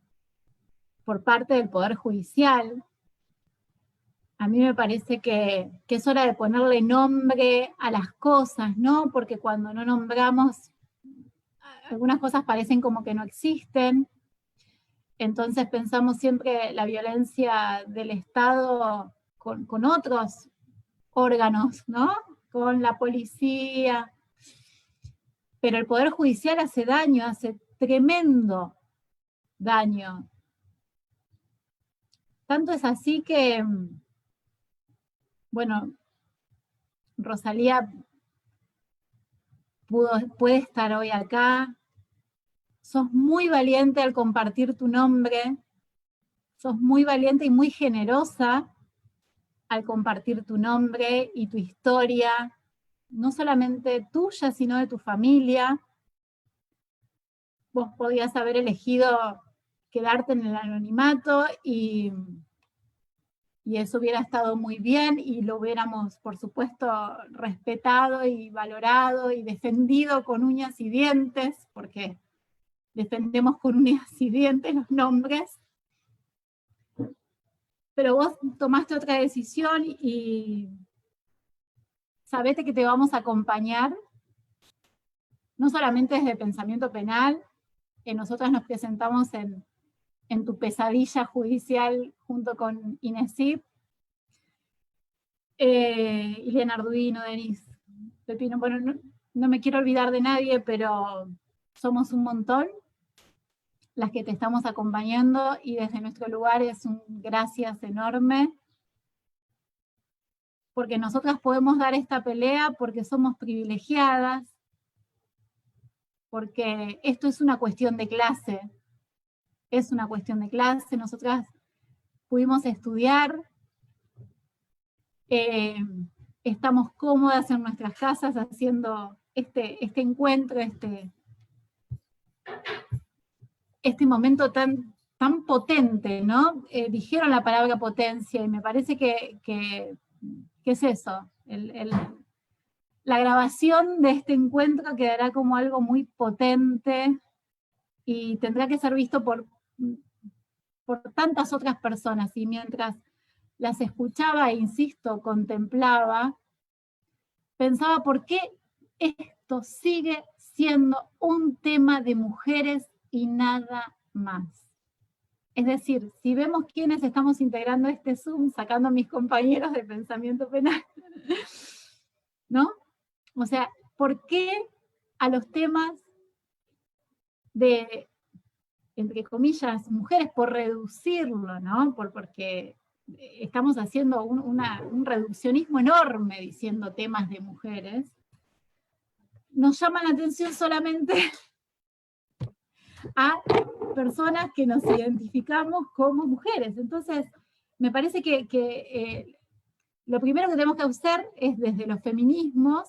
por parte del Poder Judicial. A mí me parece que es hora de ponerle nombre a las cosas, ¿no? Porque cuando no nombramos, algunas cosas parecen como que no existen. Entonces pensamos siempre la violencia del Estado con otros órganos, ¿no? Con la policía. Pero el Poder Judicial hace daño, hace tremendo daño. Tanto es así que, bueno, Rosalía puede estar hoy acá. Sos muy valiente al compartir tu nombre. Sos muy valiente y muy generosa al compartir tu nombre y tu historia, no solamente tuya, sino de tu familia. Vos podías haber elegido quedarte en el anonimato y eso hubiera estado muy bien y lo hubiéramos, por supuesto, respetado y valorado y defendido con uñas y dientes, porque defendemos con uñas y dientes los nombres. Pero vos tomaste otra decisión y sabete que te vamos a acompañar, no solamente desde Pensamiento Penal, que nosotras nos presentamos en tu pesadilla judicial junto con Inesip, Ileana Arduino, Denis, Pepino, bueno, no me quiero olvidar de nadie, pero somos un montón las que te estamos acompañando y desde nuestro lugar es un gracias enorme, porque nosotras podemos dar esta pelea porque somos privilegiadas, porque esto es una cuestión de clase, es una cuestión de clase. Nosotras pudimos estudiar, estamos cómodas en nuestras casas haciendo este encuentro, este momento tan potente, ¿no? Dijeron la palabra potencia y me parece que es eso, la grabación de este encuentro quedará como algo muy potente y tendrá que ser visto por tantas otras personas, y mientras las escuchaba e insisto, contemplaba, pensaba por qué esto sigue siendo un tema de mujeres y nada más. Es decir, si vemos quiénes estamos integrando este Zoom, sacando a mis compañeros de pensamiento penal, ¿no? O sea, ¿por qué a los temas de, entre comillas, mujeres, por reducirlo, ¿no? Porque estamos haciendo un reduccionismo enorme diciendo temas de mujeres, nos llaman la atención solamente a personas que nos identificamos como mujeres? Entonces, me parece que lo primero que tenemos que hacer es, desde los feminismos,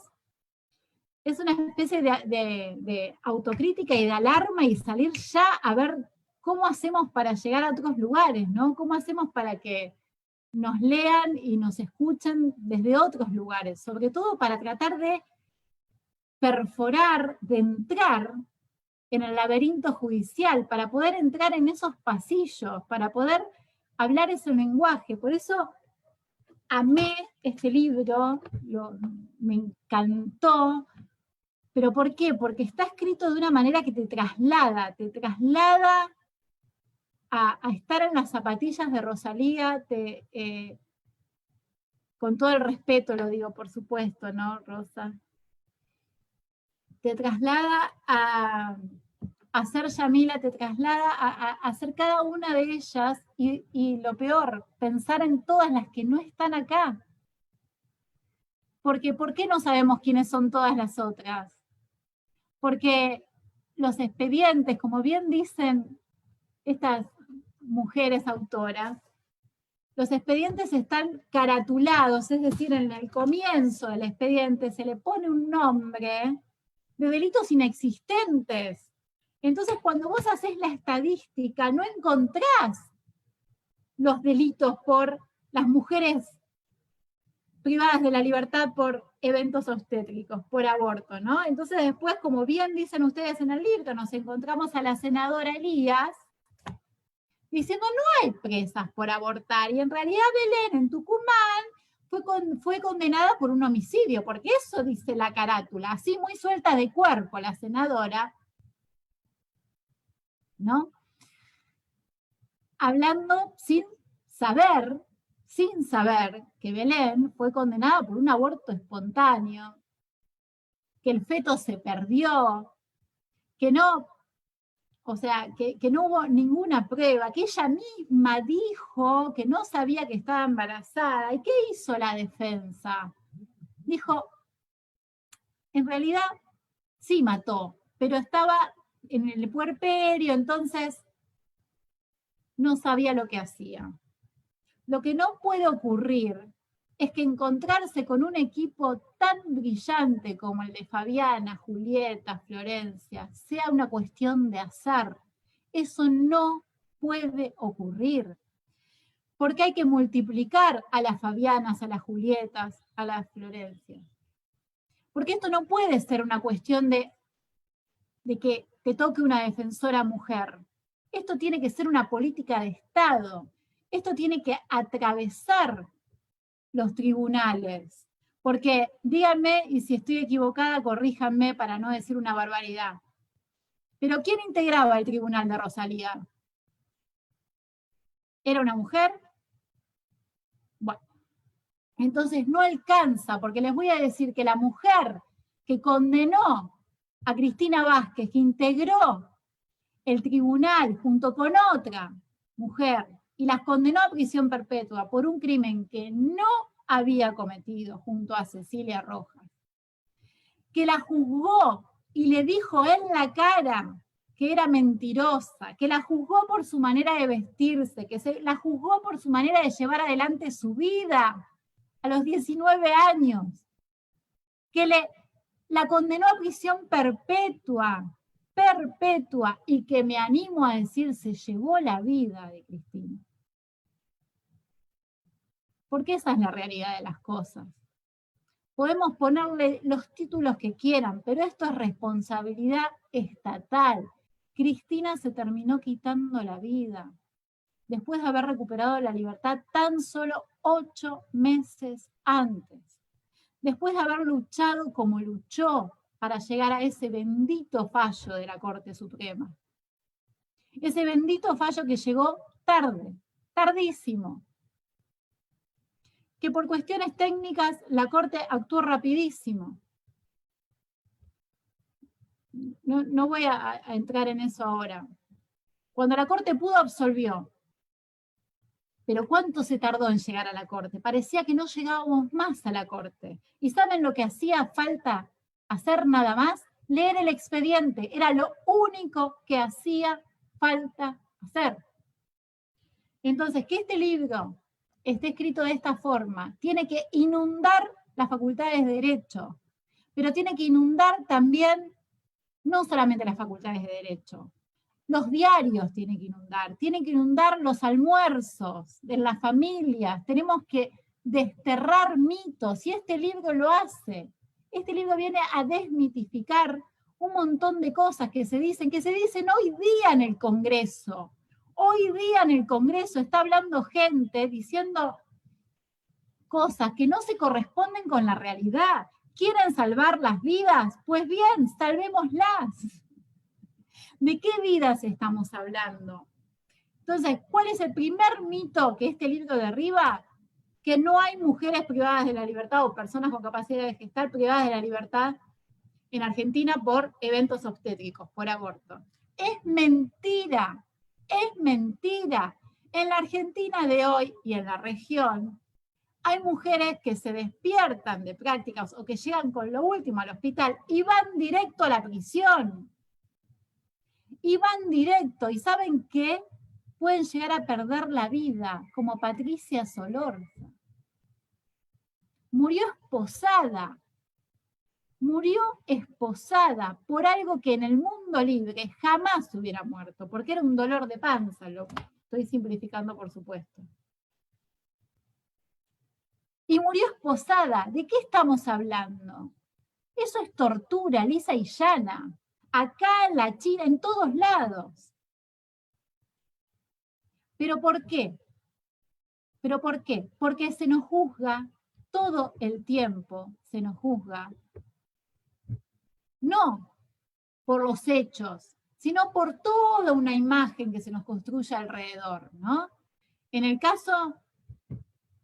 es una especie de autocrítica y de alarma, y salir ya a ver cómo hacemos para llegar a otros lugares, ¿no? ¿Cómo hacemos para que nos lean y nos escuchen desde otros lugares? Sobre todo para tratar de perforar, de entrar en el laberinto judicial, para poder entrar en esos pasillos, para poder hablar ese lenguaje. Por eso amé este libro, me encantó. ¿Pero por qué? Porque está escrito de una manera que te traslada a estar en las zapatillas de Rosalía, con todo el respeto lo digo, por supuesto, ¿no, Rosa? Te traslada a ser Yamila, te traslada a ser cada una de ellas, y lo peor, pensar en todas las que no están acá. Porque ¿por qué no sabemos quiénes son todas las otras? Porque los expedientes, como bien dicen estas mujeres autoras, los expedientes están caratulados, es decir, en el comienzo del expediente se le pone un nombre de delitos inexistentes. Entonces, cuando vos haces la estadística, no encontrás los delitos por las mujeres privadas de la libertad por eventos obstétricos, por aborto, ¿no? Entonces después, como bien dicen ustedes en el libro, nos encontramos a la senadora Elías diciendo no hay presas por abortar, y en realidad Belén en Tucumán fue condenada por un homicidio, porque eso dice la carátula, así muy suelta de cuerpo la senadora, ¿no? Hablando sin saber que Belén fue condenada por un aborto espontáneo, que el feto se perdió, que no, o sea, que no hubo ninguna prueba, que ella misma dijo que no sabía que estaba embarazada. ¿Y qué hizo la defensa? Dijo, en realidad sí mató, pero estaba en el puerperio, entonces no sabía lo que hacía. Lo que no puede ocurrir es que encontrarse con un equipo tan brillante como el de Fabiana, Julieta, Florencia, sea una cuestión de azar. Eso no puede ocurrir. Porque hay que multiplicar a las Fabianas, a las Julietas, a las Florencias. Porque esto no puede ser una cuestión de que te toque una defensora mujer. Esto tiene que ser una política de Estado. Esto tiene que atravesar los tribunales. Porque, díganme, y si estoy equivocada, corríjanme para no decir una barbaridad. Pero ¿quién integraba el tribunal de Rosalía? ¿Era una mujer? Bueno, entonces no alcanza, porque les voy a decir que la mujer que condenó a Cristina Vázquez, que integró el tribunal junto con otra mujer, y las condenó a prisión perpetua por un crimen que no había cometido junto a Cecilia Rojas, que la juzgó y le dijo en la cara que era mentirosa, que la juzgó por su manera de vestirse, la juzgó por su manera de llevar adelante su vida a los 19 años, que la condenó a prisión perpetua, y que me animo a decir se llevó la vida de Cristina. Porque esa es la realidad de las cosas. Podemos ponerle los títulos que quieran, pero esto es responsabilidad estatal. Cristina se terminó quitando la vida, después de haber recuperado la libertad tan solo 8 meses antes, después de haber luchado como luchó para llegar a ese bendito fallo de la Corte Suprema. Ese bendito fallo que llegó tarde, tardísimo. Que por cuestiones técnicas la Corte actuó rapidísimo. No voy a entrar en eso ahora. Cuando la Corte pudo, absolvió. Pero ¿cuánto se tardó en llegar a la Corte? Parecía que no llegábamos más a la Corte. ¿Y saben lo que hacía falta hacer nada más? Leer el expediente. Era lo único que hacía falta hacer. Entonces, que este libro esté escrito de esta forma, tiene que inundar las facultades de Derecho, pero tiene que inundar también, no solamente las facultades de Derecho, los diarios tienen que inundar los almuerzos de las familias, tenemos que desterrar mitos, y este libro lo hace. Este libro viene a desmitificar un montón de cosas que se dicen hoy día en el Congreso. Hoy día en el Congreso está hablando gente diciendo cosas que no se corresponden con la realidad. ¿Quieren salvar las vidas? Pues bien, salvémoslas. ¿De qué vidas estamos hablando? Entonces, ¿cuál es el primer mito que este libro derriba? Que no hay mujeres privadas de la libertad o personas con capacidad de gestar privadas de la libertad en Argentina por eventos obstétricos, por aborto. Es mentira, es mentira. En la Argentina de hoy y en la región hay mujeres que se despiertan de prácticas o que llegan con lo último al hospital y van directo a la prisión. Y van directo, y ¿saben qué? Pueden llegar a perder la vida, como Patricia Solorza. Murió esposada por algo que en el mundo libre jamás hubiera muerto, porque era un dolor de panza, lo estoy simplificando por supuesto. Y murió esposada. ¿De qué estamos hablando? Eso es tortura, lisa y llana. Acá, en la China, en todos lados. ¿Pero por qué? ¿Pero por qué? Porque se nos juzga todo el tiempo, se nos juzga, no por los hechos, sino por toda una imagen que se nos construye alrededor, ¿no? En el caso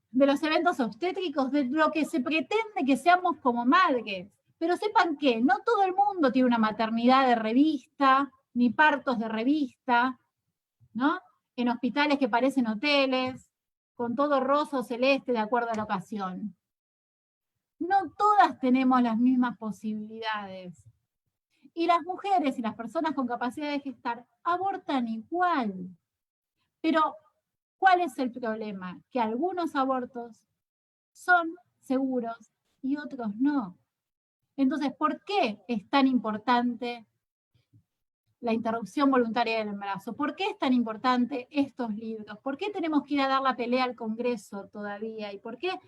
de los eventos obstétricos, de lo que se pretende que seamos como madres. Pero sepan que no todo el mundo tiene una maternidad de revista, ni partos de revista, ¿no? En hospitales que parecen hoteles, con todo rosa o celeste de acuerdo a la ocasión. No todas tenemos las mismas posibilidades. Y las mujeres y las personas con capacidad de gestar abortan igual. Pero, ¿cuál es el problema? Que algunos abortos son seguros y otros no. Entonces, ¿por qué es tan importante la interrupción voluntaria del embarazo? ¿Por qué es tan importante estos libros? ¿Por qué tenemos que ir a dar la pelea al Congreso todavía? ¿Y por qué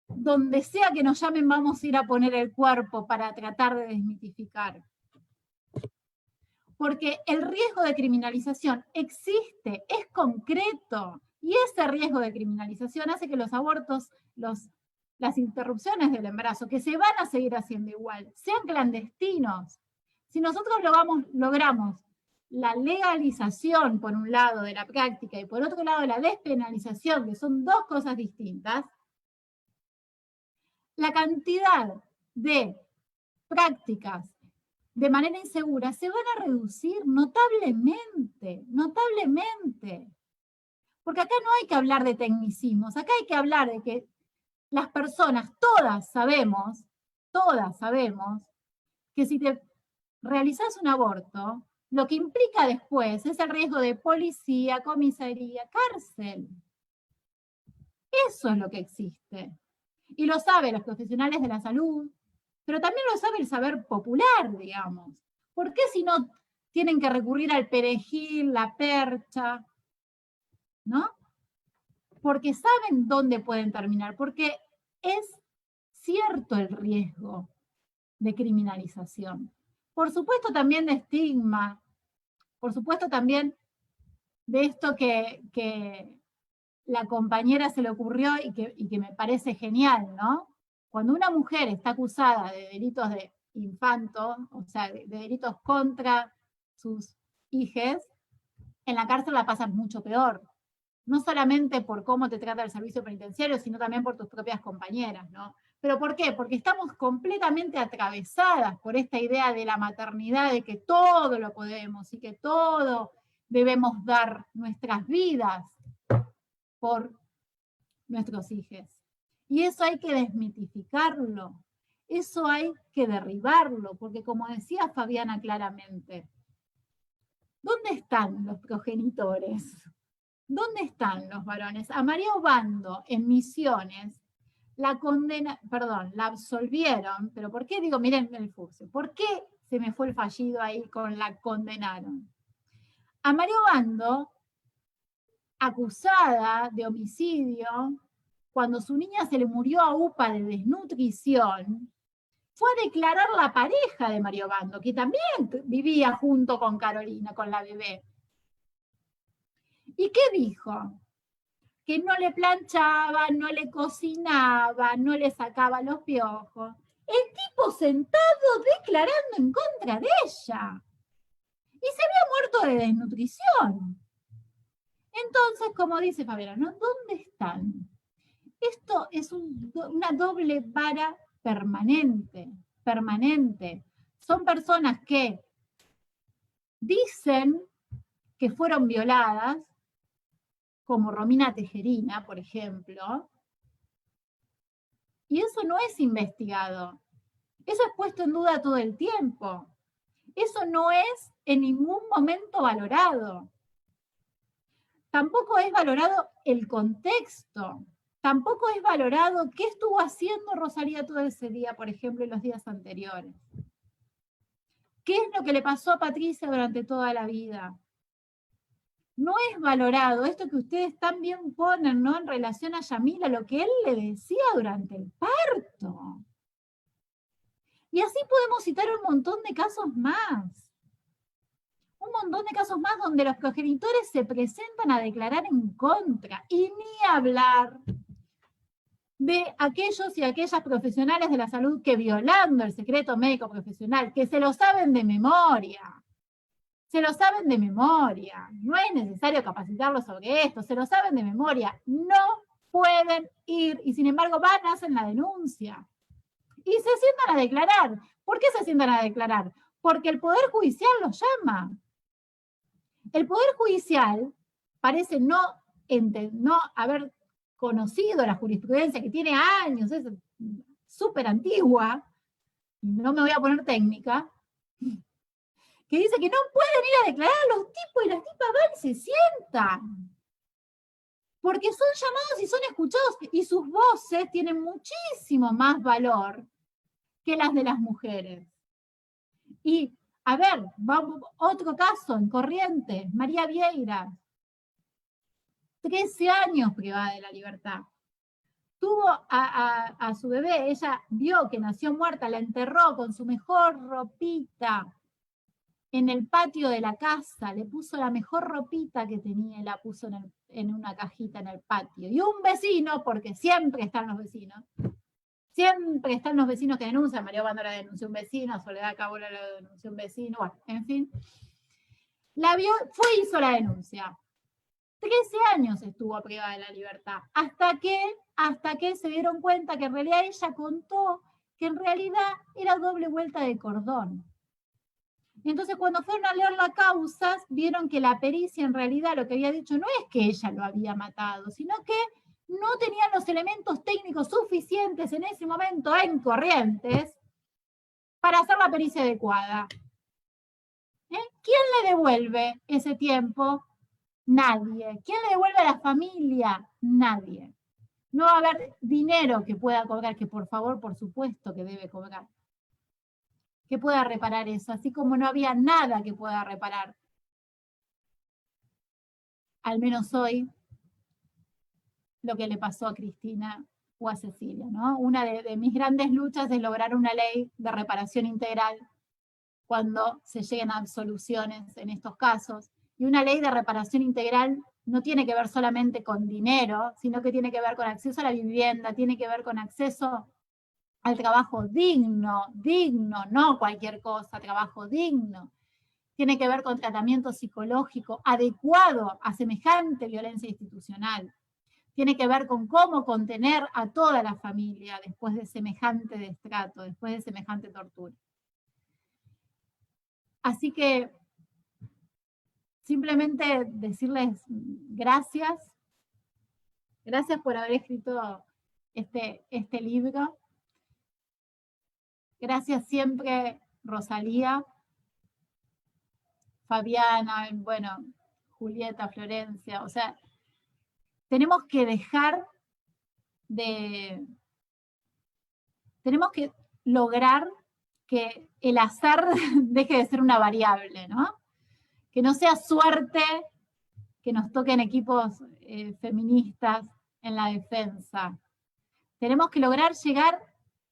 donde sea que nos llamen vamos a ir a poner el cuerpo para tratar de desmitificar? Porque el riesgo de criminalización existe, es concreto, y ese riesgo de criminalización hace que los abortos, las interrupciones del embarazo, que se van a seguir haciendo igual, sean clandestinos. Si nosotros logramos la legalización, por un lado, de la práctica, y por otro lado, la despenalización, que son dos cosas distintas, la cantidad de prácticas de manera insegura se van a reducir notablemente, notablemente. Porque acá no hay que hablar de tecnicismos, acá hay que hablar de que las personas, todas sabemos que si te realizas un aborto, lo que implica después es el riesgo de policía, comisaría, cárcel. Eso es lo que existe. Y lo saben los profesionales de la salud, pero también lo sabe el saber popular, digamos. ¿Por qué si no tienen que recurrir al perejil, la percha? ¿No? Porque saben dónde pueden terminar, porque es cierto el riesgo de criminalización. Por supuesto también de estigma, Por supuesto también de esto que la compañera se le ocurrió y que me parece genial, ¿no? Cuando una mujer está acusada de delitos de infanto, o sea, de delitos contra sus hijes, en la cárcel la pasan mucho peor. No solamente por cómo te trata el servicio penitenciario, sino también por tus propias compañeras, ¿no? ¿Pero por qué? Porque estamos completamente atravesadas por esta idea de la maternidad, de que todo lo podemos y que todo debemos dar nuestras vidas por nuestros hijos. Y eso hay que desmitificarlo, eso hay que derribarlo, porque como decía Fabiana claramente, ¿dónde están los progenitores? ¿Dónde están los varones? A María Obando en Misiones la absolvieron, pero ¿por qué digo, miren el furcio? ¿Por qué se me fue el fallido ahí con la condenaron? A María Obando, acusada de homicidio, cuando su niña se le murió a UPA de desnutrición, fue a declarar la pareja de María Obando, que también vivía junto con Carolina, con la bebé. ¿Y qué dijo? Que no le planchaba, no le cocinaba, no le sacaba los piojos. El tipo sentado declarando en contra de ella. Y se había muerto de desnutrición. Entonces, como dice Fabiana, ¿no? ¿Dónde están? Esto es una doble vara permanente, permanente. Son personas que dicen que fueron violadas, como Romina Tejerina, por ejemplo, y eso no es investigado. Eso es puesto en duda todo el tiempo. Eso no es en ningún momento valorado. Tampoco es valorado el contexto. Tampoco es valorado qué estuvo haciendo Rosalía todo ese día, por ejemplo, en los días anteriores. ¿Qué es lo que le pasó a Patricia durante toda la vida? No es valorado esto que ustedes también ponen, ¿no? En relación a Yamila, lo que él le decía durante el parto. Y así podemos citar un montón de casos más. Un montón de casos más donde los progenitores se presentan a declarar en contra. Y ni hablar de aquellos y aquellas profesionales de la salud que, violando el secreto médico profesional, que se lo saben de memoria, se lo saben de memoria, no es necesario capacitarlos sobre esto, se lo saben de memoria, no pueden ir, y sin embargo van, hacen la denuncia, y se sientan a declarar. ¿Por qué se sientan a declarar? Porque el Poder Judicial los llama. El Poder Judicial parece no haber conocido la jurisprudencia, que tiene años, es súper antigua, no me voy a poner técnica, que dice que no pueden ir a declarar a los tipos y las tipas van y se sientan. Porque son llamados y son escuchados y sus voces tienen muchísimo más valor que las de las mujeres. Y, a ver, vamos, otro caso en Corrientes, María Vieira, 13 años privada de la libertad. Tuvo a su bebé, ella vio que nació muerta, la enterró con su mejor ropita en el patio de la casa, le puso la mejor ropita que tenía y la puso en una cajita en el patio. Y un vecino, porque siempre están los vecinos que denuncian, María Obando la denunció un vecino, Soledad Cabola la denunció un vecino, bueno, en fin. La vio, fue y hizo la denuncia. 13 años estuvo privada de la libertad, hasta que se dieron cuenta que en realidad ella contó que en realidad era doble vuelta de cordón. Entonces, cuando fueron a leer la causa, vieron que la pericia en realidad lo que había dicho no es que ella lo había matado, sino que no tenían los elementos técnicos suficientes en ese momento en Corrientes para hacer la pericia adecuada. ¿Quién le devuelve ese tiempo? Nadie. ¿Quién le devuelve a la familia? Nadie. No va a haber dinero que pueda cobrar, que por favor, por supuesto que debe cobrar, que pueda reparar eso, así como no había nada que pueda reparar, al menos hoy, lo que le pasó a Cristina o a Cecilia, ¿no? Una de mis grandes luchas es lograr una ley de reparación integral cuando se lleguen a soluciones en estos casos. Y una ley de reparación integral no tiene que ver solamente con dinero, sino que tiene que ver con acceso a la vivienda, tiene que ver con acceso al trabajo digno, no cualquier cosa, trabajo digno. Tiene que ver con tratamiento psicológico adecuado a semejante violencia institucional. Tiene que ver con cómo contener a toda la familia después de semejante destrato, después de semejante tortura. Así que simplemente decirles gracias. Gracias por haber escrito este libro. Gracias siempre, Rosalía, Fabiana, bueno, Julieta, Florencia. O sea, tenemos que dejar tenemos que lograr que el azar deje de ser una variable, ¿no? Que no sea suerte que nos toquen equipos feministas en la defensa. Tenemos que lograr llegar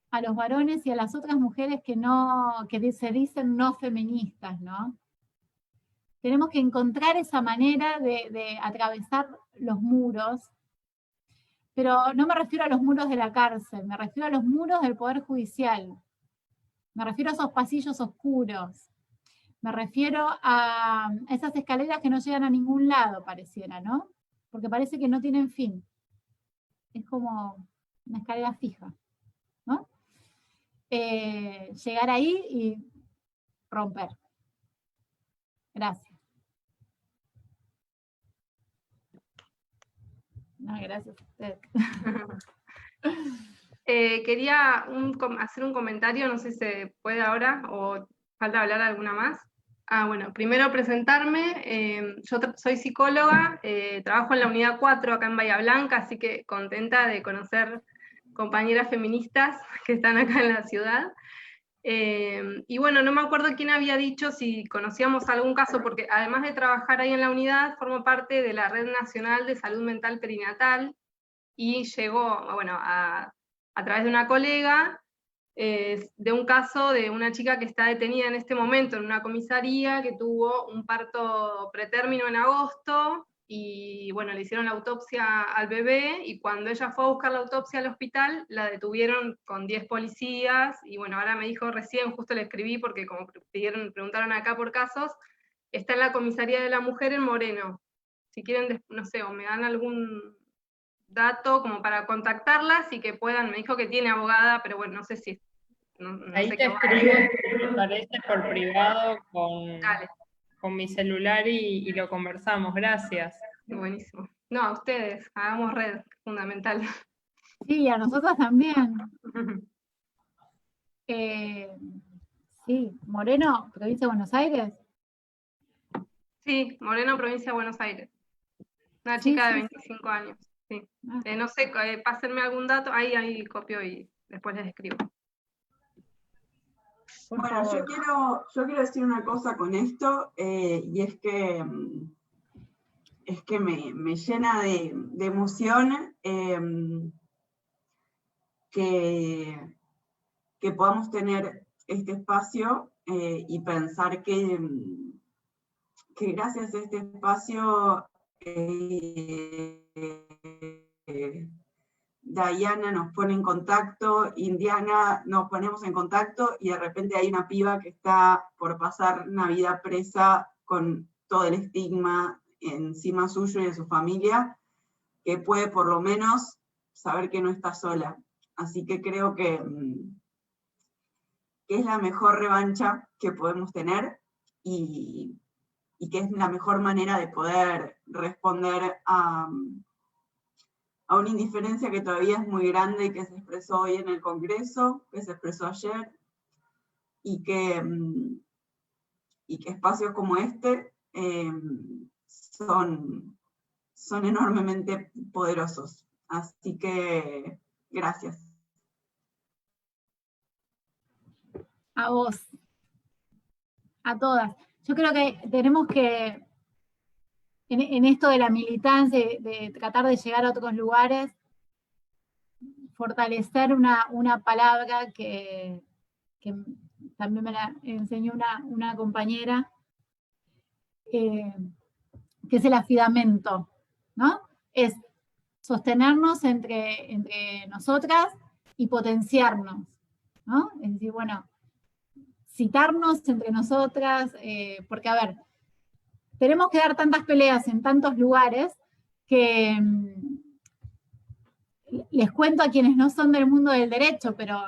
a los varones y a las otras mujeres que se dicen no feministas, ¿no? Tenemos que encontrar esa manera de atravesar los muros, pero no me refiero a los muros de la cárcel, me refiero a los muros del Poder Judicial, me refiero a esos pasillos oscuros, me refiero a esas escaleras que no llegan a ningún lado, pareciera, ¿no? Porque parece que no tienen fin. Es como una escalera fija, ¿no? Llegar ahí y romper. Gracias. No, gracias a usted. Quería hacer un comentario, no sé si se puede ahora o falta hablar alguna más. Bueno, primero presentarme. Yo soy psicóloga, trabajo en la unidad 4 acá en Bahía Blanca, así que contenta de conocer compañeras feministas que están acá en la ciudad. Y bueno, no me acuerdo quién había dicho si conocíamos algún caso, porque además de trabajar ahí en la unidad, formo parte de la Red Nacional de Salud Mental Perinatal, y llegó, bueno, a través de una colega, de un caso de una chica que está detenida en este momento en una comisaría, que tuvo un parto pretérmino en agosto, y bueno, le hicieron la autopsia al bebé, y cuando ella fue a buscar la autopsia al hospital, la detuvieron con 10 policías, y bueno, ahora me dijo recién, justo le escribí, porque como preguntaron acá por casos, está en la comisaría de la mujer en Moreno. Si quieren, no sé, o me dan algún dato como para contactarlas y que puedan, me dijo que tiene abogada, pero bueno, no sé si... No ahí sé te escribo, si te parece, por privado con mi celular y lo conversamos. Gracias. Buenísimo. No, a ustedes, hagamos red, fundamental. Sí, a nosotros también. Sí, Moreno, provincia de Buenos Aires. Sí, Moreno, provincia de Buenos Aires. Una chica de 25 años. Sí. No sé, pásenme algún dato, ahí copio y después les escribo. Bueno, yo quiero decir una cosa con esto, y es que me llena de emoción que podamos tener este espacio y pensar que gracias a este espacio Diana nos pone en contacto, Indiana nos ponemos en contacto, y de repente hay una piba que está por pasar una vida presa con todo el estigma encima suyo y de su familia, que puede por lo menos saber que no está sola. Así que creo que es la mejor revancha que podemos tener, y que es la mejor manera de poder responder a una indiferencia que todavía es muy grande y que se expresó hoy en el Congreso, que se expresó ayer, y que espacios como este son enormemente poderosos. Así que gracias. A vos, a todas. Yo creo que tenemos que, en esto de la militancia, de tratar de llegar a otros lugares, fortalecer una palabra que también me la enseñó una compañera, que es el afidamento, ¿no? Es sostenernos entre nosotras y potenciarnos, ¿no? Es decir, bueno, citarnos entre nosotras, porque a ver, tenemos que dar tantas peleas en tantos lugares que les cuento a quienes no son del mundo del derecho, pero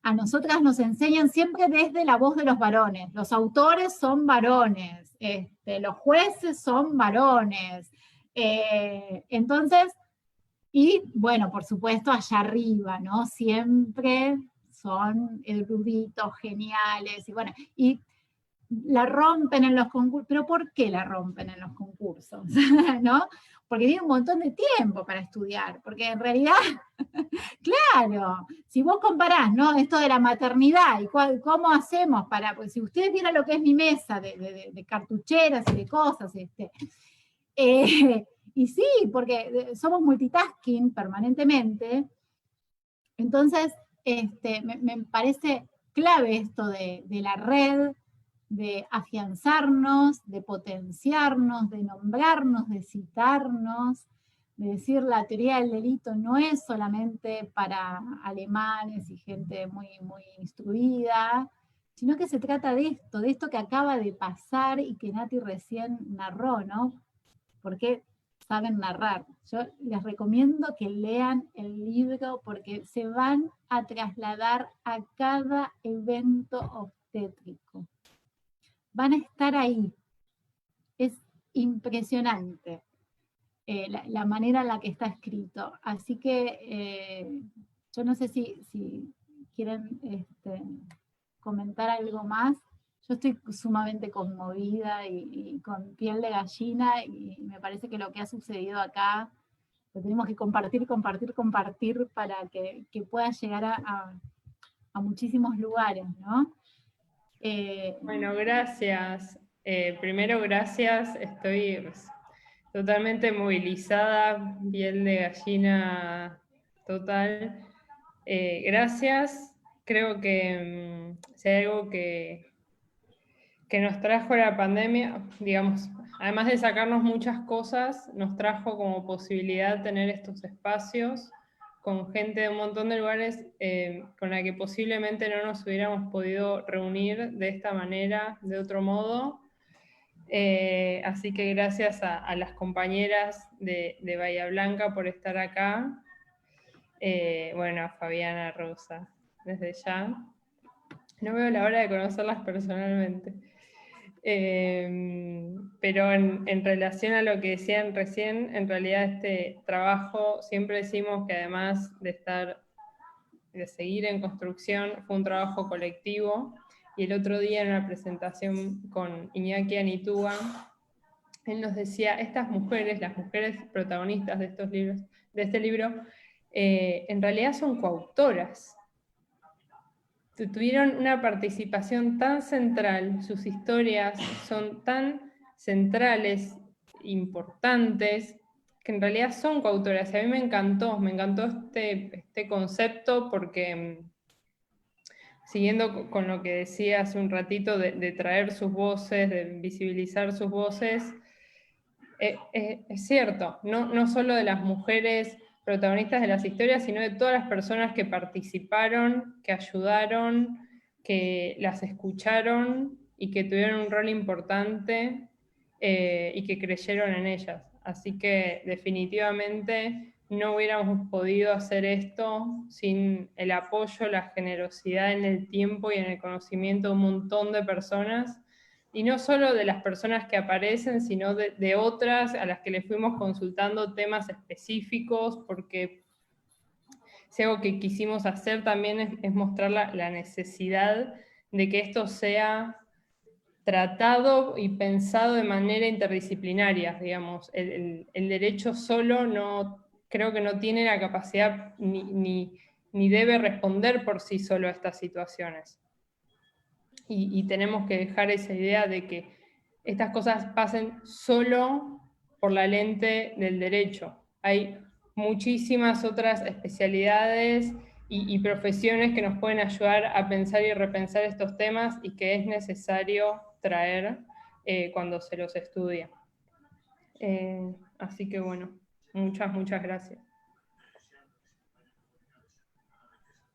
a nosotras nos enseñan siempre desde la voz de los varones. Los autores son varones, los jueces son varones. Entonces, y bueno, por supuesto, allá arriba, ¿no? Siempre son eruditos, geniales, y bueno, y la rompen en los concursos. ¿Pero por qué la rompen en los concursos? ¿No? Porque tiene un montón de tiempo para estudiar, porque en realidad, claro, si vos comparás, ¿no? Esto de la maternidad y cómo hacemos para, pues si ustedes vieran lo que es mi mesa de cartucheras y de cosas, y sí, porque somos multitasking permanentemente, entonces me parece clave esto de la red, de afianzarnos, de potenciarnos, de nombrarnos, de citarnos, de decir la teoría del delito no es solamente para alemanes y gente muy, muy instruida, sino que se trata de esto que acaba de pasar y que Nati recién narró, ¿no? Porque saben narrar. Yo les recomiendo que lean el libro porque se van a trasladar a cada evento obstétrico. Van a estar ahí. Es impresionante la manera en la que está escrito. Así que yo no sé si quieren comentar algo más. Yo estoy sumamente conmovida y con piel de gallina, y me parece que lo que ha sucedido acá lo tenemos que compartir para que pueda llegar a muchísimos lugares, ¿no? Bueno, gracias. Primero, gracias. Estoy totalmente movilizada, piel de gallina total. Gracias. Creo que si hay algo que nos trajo la pandemia, digamos, además de sacarnos muchas cosas, nos trajo como posibilidad tener estos espacios con gente de un montón de lugares con la que posiblemente no nos hubiéramos podido reunir de esta manera, de otro modo. Así que gracias a las compañeras de Bahía Blanca por estar acá. Bueno, a Fabiana, Rosa, desde ya. No veo la hora de conocerlas personalmente. Pero en relación a lo que decían recién, en realidad este trabajo, siempre decimos que además de seguir en construcción, fue un trabajo colectivo, y el otro día en una presentación con Iñaki Anitúa, él nos decía, estas mujeres, las mujeres protagonistas de este libro, en realidad son coautoras. Tuvieron una participación tan central, sus historias son tan centrales, importantes, que en realidad son coautoras. Y a mí me encantó este concepto porque, siguiendo con lo que decía hace un ratito de traer sus voces, de visibilizar sus voces, es cierto, no solo de las mujeres protagonistas de las historias, sino de todas las personas que participaron, que ayudaron, que las escucharon y que tuvieron un rol importante y que creyeron en ellas. Así que definitivamente no hubiéramos podido hacer esto sin el apoyo, la generosidad en el tiempo y en el conocimiento de un montón de personas, y no solo de las personas que aparecen, sino de otras a las que les fuimos consultando temas específicos, porque si algo que quisimos hacer también es mostrar la necesidad de que esto sea tratado y pensado de manera interdisciplinaria, digamos. El derecho solo creo que no tiene la capacidad ni debe responder por sí solo a estas situaciones. Y tenemos que dejar esa idea de que estas cosas pasen solo por la lente del derecho. Hay muchísimas otras especialidades y profesiones que nos pueden ayudar a pensar y repensar estos temas y que es necesario traer cuando se los estudia. Así que bueno, muchas gracias.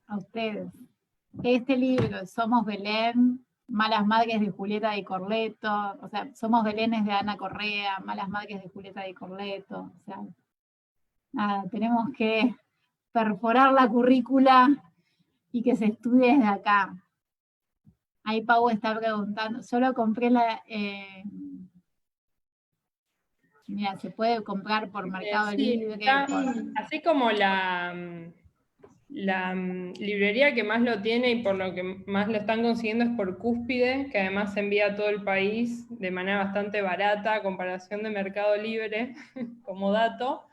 A ustedes. Este libro, Somos Belén, Malas Madres de Julieta Di Corleto, o sea, Somos Belénes de Ana Correa, Malas Madres de Julieta Di Corleto, o sea, nada, tenemos que perforar la currícula y que se estudie desde acá. Ahí Pau está preguntando, solo compré la... mira, se puede comprar por Mercado Libre. Así como la librería que más lo tiene y por lo que más lo están consiguiendo es por Cúspide, que además se envía a todo el país de manera bastante barata a comparación de Mercado Libre, como dato.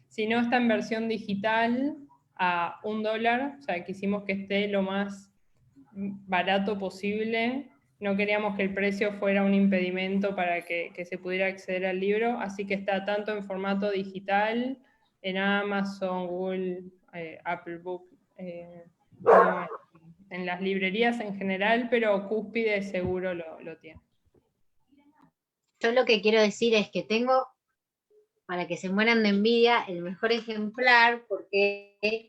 Si no, está en versión digital a $1, o sea, quisimos que esté lo más barato posible. No queríamos que el precio fuera un impedimento para que se pudiera acceder al libro, así que está tanto en formato digital, en Amazon, Google, Apple Book, en las librerías en general, pero Cúspide seguro lo tiene. Yo lo que quiero decir es que tengo, para que se mueran de envidia, el mejor ejemplar, porque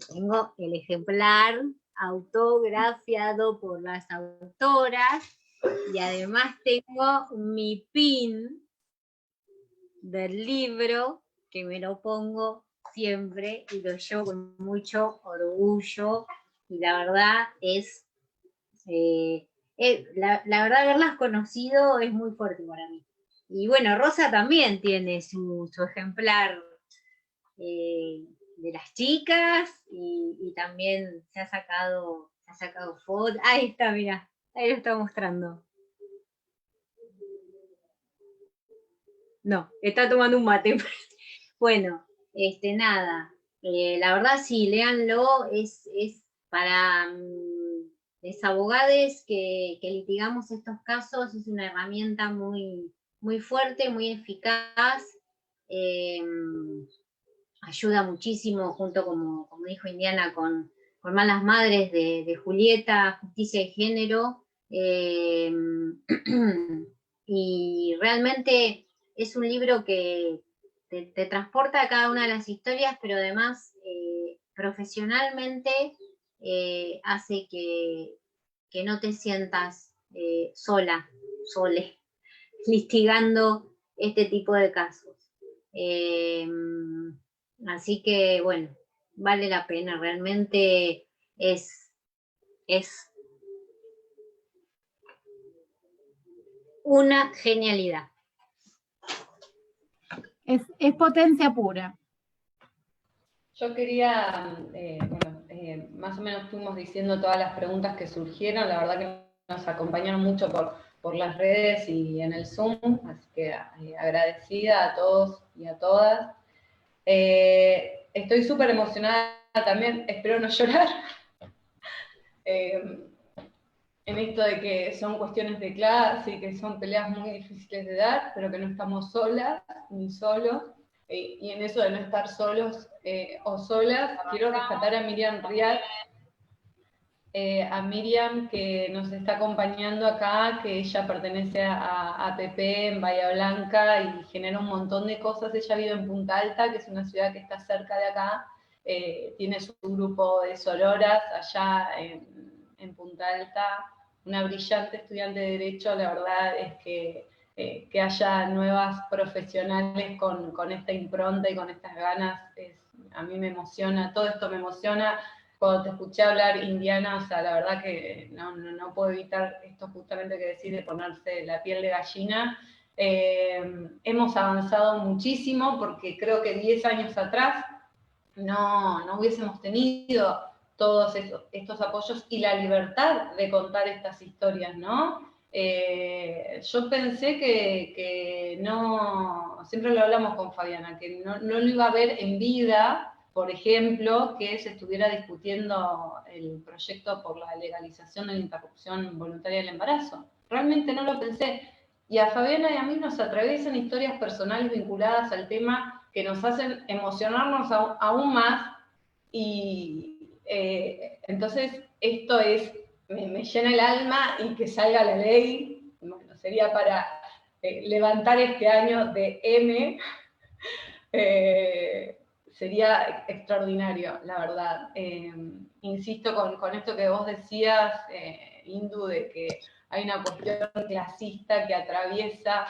tengo el ejemplar autografiado por las autoras, y además tengo mi pin del libro, que me lo pongo siempre y lo llevo con mucho orgullo, y la verdad es, la verdad haberlas conocido es muy fuerte para mí. Y bueno, Rosa también tiene su ejemplar de las chicas, y también se ha sacado fotos. Ahí está, mira, ahí lo está mostrando. No, está tomando un mate. Bueno, nada, la verdad sí, léanlo, es para los abogados que litigamos estos casos, es una herramienta muy, muy fuerte, muy eficaz, ayuda muchísimo, junto, como dijo Indiana, con Malas Madres de Julieta, Justicia y Género, y realmente es un libro que te transporta a cada una de las historias, pero además profesionalmente hace que no te sientas sole, litigando este tipo de casos. Así que, bueno, vale la pena, realmente es una genialidad. Es potencia pura. Yo quería, más o menos fuimos diciendo todas las preguntas que surgieron, la verdad que nos acompañaron mucho por las redes y en el Zoom, así que agradecida a todos y a todas. Estoy súper emocionada también, espero no llorar, en esto de que son cuestiones de clase y que son peleas muy difíciles de dar, pero que no estamos solas ni solos, y en eso de no estar solos o solas, quiero rescatar a Miriam Riad, a Miriam que nos está acompañando acá, que ella pertenece a APP en Bahía Blanca y genera un montón de cosas. Ella vive en Punta Alta, que es una ciudad que está cerca de acá, tiene su grupo de sororas allá en Punta Alta, una brillante estudiante de Derecho. La verdad es que haya nuevas profesionales con esta impronta y con estas ganas, a mí me emociona, todo esto me emociona. Cuando te escuché hablar, Indiana, o sea, la verdad que no puedo evitar esto justamente que decís de ponerse la piel de gallina. Hemos avanzado muchísimo, porque creo que 10 años atrás no hubiésemos tenido todos estos apoyos y la libertad de contar estas historias, ¿no? Yo pensé que no, siempre lo hablamos con Fabiana, que no lo iba a ver en vida, por ejemplo, que se estuviera discutiendo el proyecto por la legalización de la interrupción voluntaria del embarazo. Realmente no lo pensé. Y a Fabiana y a mí nos atraviesan historias personales vinculadas al tema que nos hacen emocionarnos aún más y Entonces, esto me llena el alma y que salga la ley. Bueno, sería para levantar este año de M. Sería extraordinario, la verdad. Insisto con esto que vos decías, Indu, de que hay una cuestión clasista que atraviesa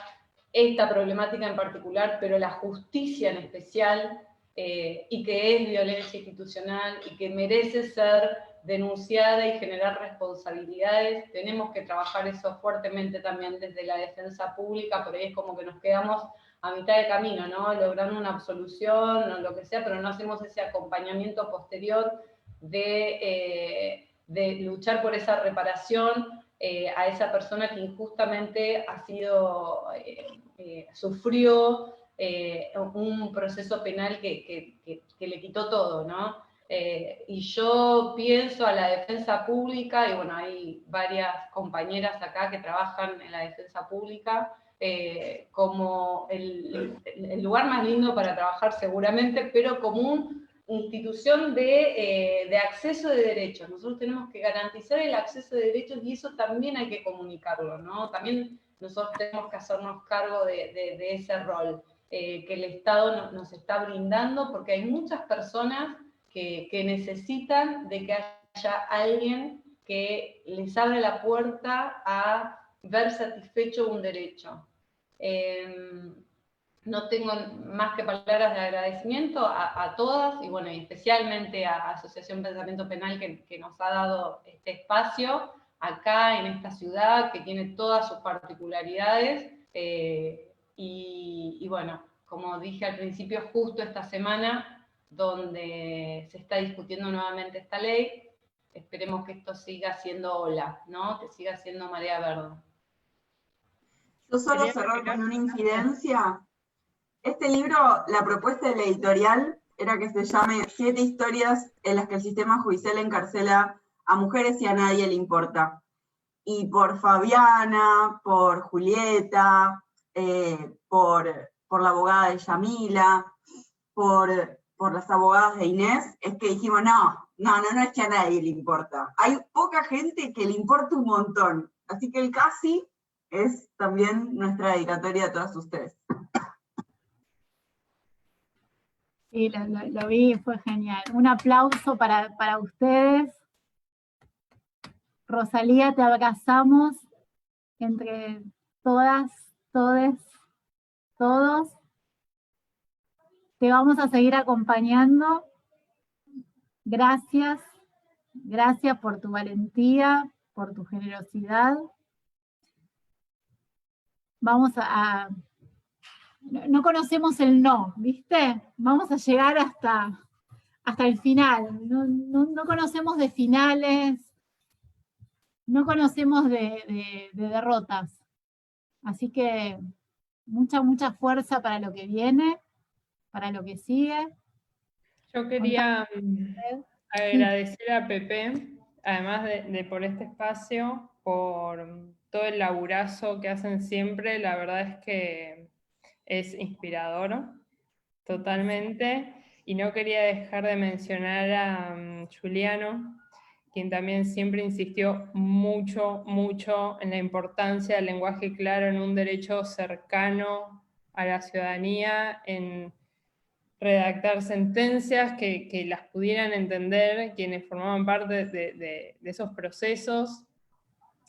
esta problemática en particular, pero la justicia en especial, y que es violencia institucional y que merece ser denunciada y generar responsabilidades. Tenemos que trabajar eso fuertemente también desde la defensa pública, por ahí es como que nos quedamos a mitad de camino, ¿no? Logrando una absolución o lo que sea, pero no hacemos ese acompañamiento posterior de luchar por esa reparación a esa persona que injustamente ha sido, sufrió un proceso penal que le quitó todo, ¿no? Y yo pienso a la defensa pública, y bueno, hay varias compañeras acá que trabajan en la defensa pública, como el lugar más lindo para trabajar seguramente, pero como una institución de acceso de derechos. Nosotros tenemos que garantizar el acceso de derechos y eso también hay que comunicarlo, ¿no? También nosotros tenemos que hacernos cargo de ese rol que el Estado nos está brindando, porque hay muchas personas que necesitan de que haya alguien que les abra la puerta a ver satisfecho un derecho. No tengo más que palabras de agradecimiento a todas, y bueno, y especialmente a Asociación Pensamiento Penal que nos ha dado este espacio acá en esta ciudad, que tiene todas sus particularidades, y bueno, como dije al principio, justo esta semana donde se está discutiendo nuevamente esta ley, esperemos que esto siga siendo ola, ¿no? Que siga siendo marea verde. Yo solo cerrar con una incidencia. Este libro, la propuesta de la editorial era que se llame 7 historias en las que el sistema judicial encarcela a mujeres y a nadie le importa. Y por Fabiana, por Julieta, por la abogada de Yamila, por las abogadas de Inés, es que dijimos, no es que a nadie le importa. Hay poca gente que le importa un montón. Así que el casi es también nuestra dedicatoria a todas ustedes. Sí, lo vi, fue genial. Un aplauso para ustedes. Rosalía, te abrazamos entre todas, todes, todos. Te vamos a seguir acompañando. Gracias. Gracias por tu valentía, por tu generosidad. Vamos a no conocemos el no, ¿viste? Vamos a llegar hasta el final. No conocemos de finales, no conocemos de derrotas. Así que mucha fuerza para lo que viene, para lo que sigue. Yo quería agradecer a Pepe, además de por este espacio, por todo el laburazo que hacen siempre. La verdad es que es inspirador, totalmente. Y no quería dejar de mencionar a Juliano, quien también siempre insistió mucho en la importancia del lenguaje claro en un derecho cercano a la ciudadanía, en redactar sentencias que las pudieran entender quienes formaban parte de esos procesos.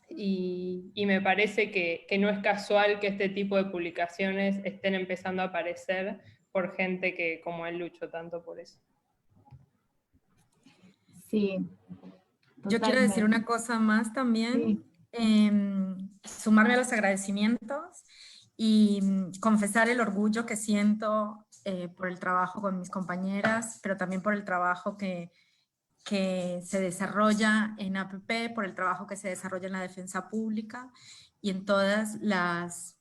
Y me parece que no es casual que este tipo de publicaciones estén empezando a aparecer por gente que como él luchó tanto por eso. Sí. Yo quiero decir una cosa más también, sumarme a los agradecimientos y confesar el orgullo que siento por el trabajo con mis compañeras, pero también por el trabajo que se desarrolla en APP, por el trabajo que se desarrolla en la defensa pública y en todas las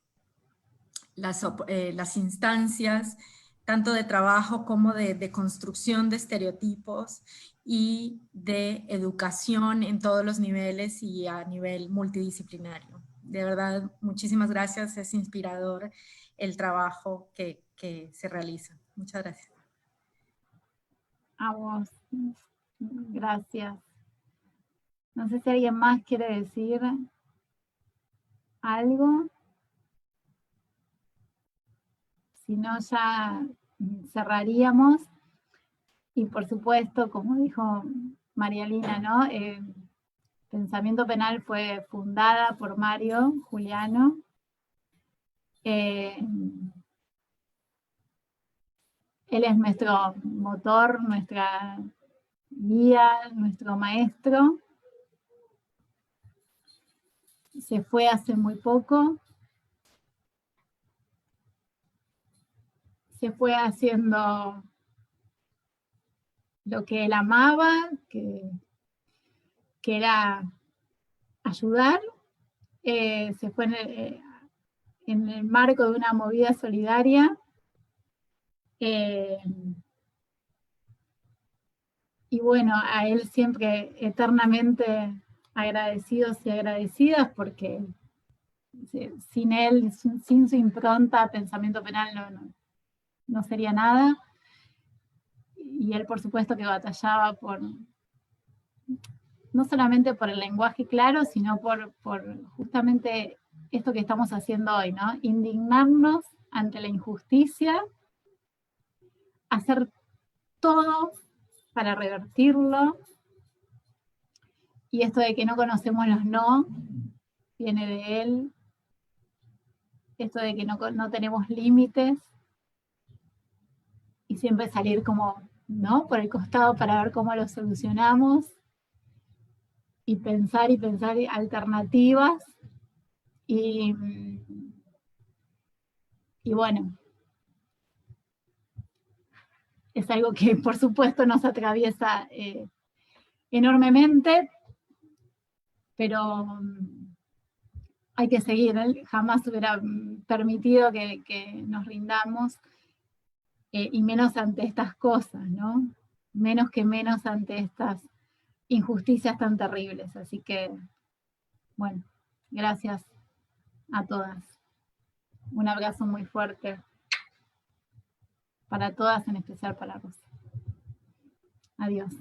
instancias, tanto de trabajo como de construcción de estereotipos y de educación en todos los niveles y a nivel multidisciplinario. De verdad, muchísimas gracias, es inspirador el trabajo que se realiza. Muchas gracias. A vos. Gracias. No sé si alguien más quiere decir algo. Si no, ya cerraríamos. Y por supuesto, como dijo Marialina, ¿no? Pensamiento Penal fue fundada por Mario Juliano. Él es nuestro motor, nuestra guía, nuestro maestro. Se fue hace muy poco. Se fue haciendo lo que él amaba, que era ayudar. Se fue en el marco de una movida solidaria. Y bueno, a él siempre eternamente agradecidos y agradecidas, porque sin él, sin su impronta, Pensamiento Penal no sería nada. Y él, por supuesto, que batallaba no solamente por el lenguaje claro, sino por justamente esto que estamos haciendo hoy, ¿no? Indignarnos ante la injusticia, hacer todo para revertirlo. Y esto de que no conocemos los no, viene de él. Esto de que no tenemos límites. Y siempre salir como, ¿no? Por el costado para ver cómo lo solucionamos. Y pensar alternativas. Y bueno, es algo que por supuesto nos atraviesa enormemente, pero hay que seguir. Él jamás hubiera permitido que nos rindamos, y menos ante estas cosas, ¿no? Menos ante estas injusticias tan terribles. Así que, bueno, gracias a todas. Un abrazo muy fuerte para todas, en especial para Rosa. Adiós.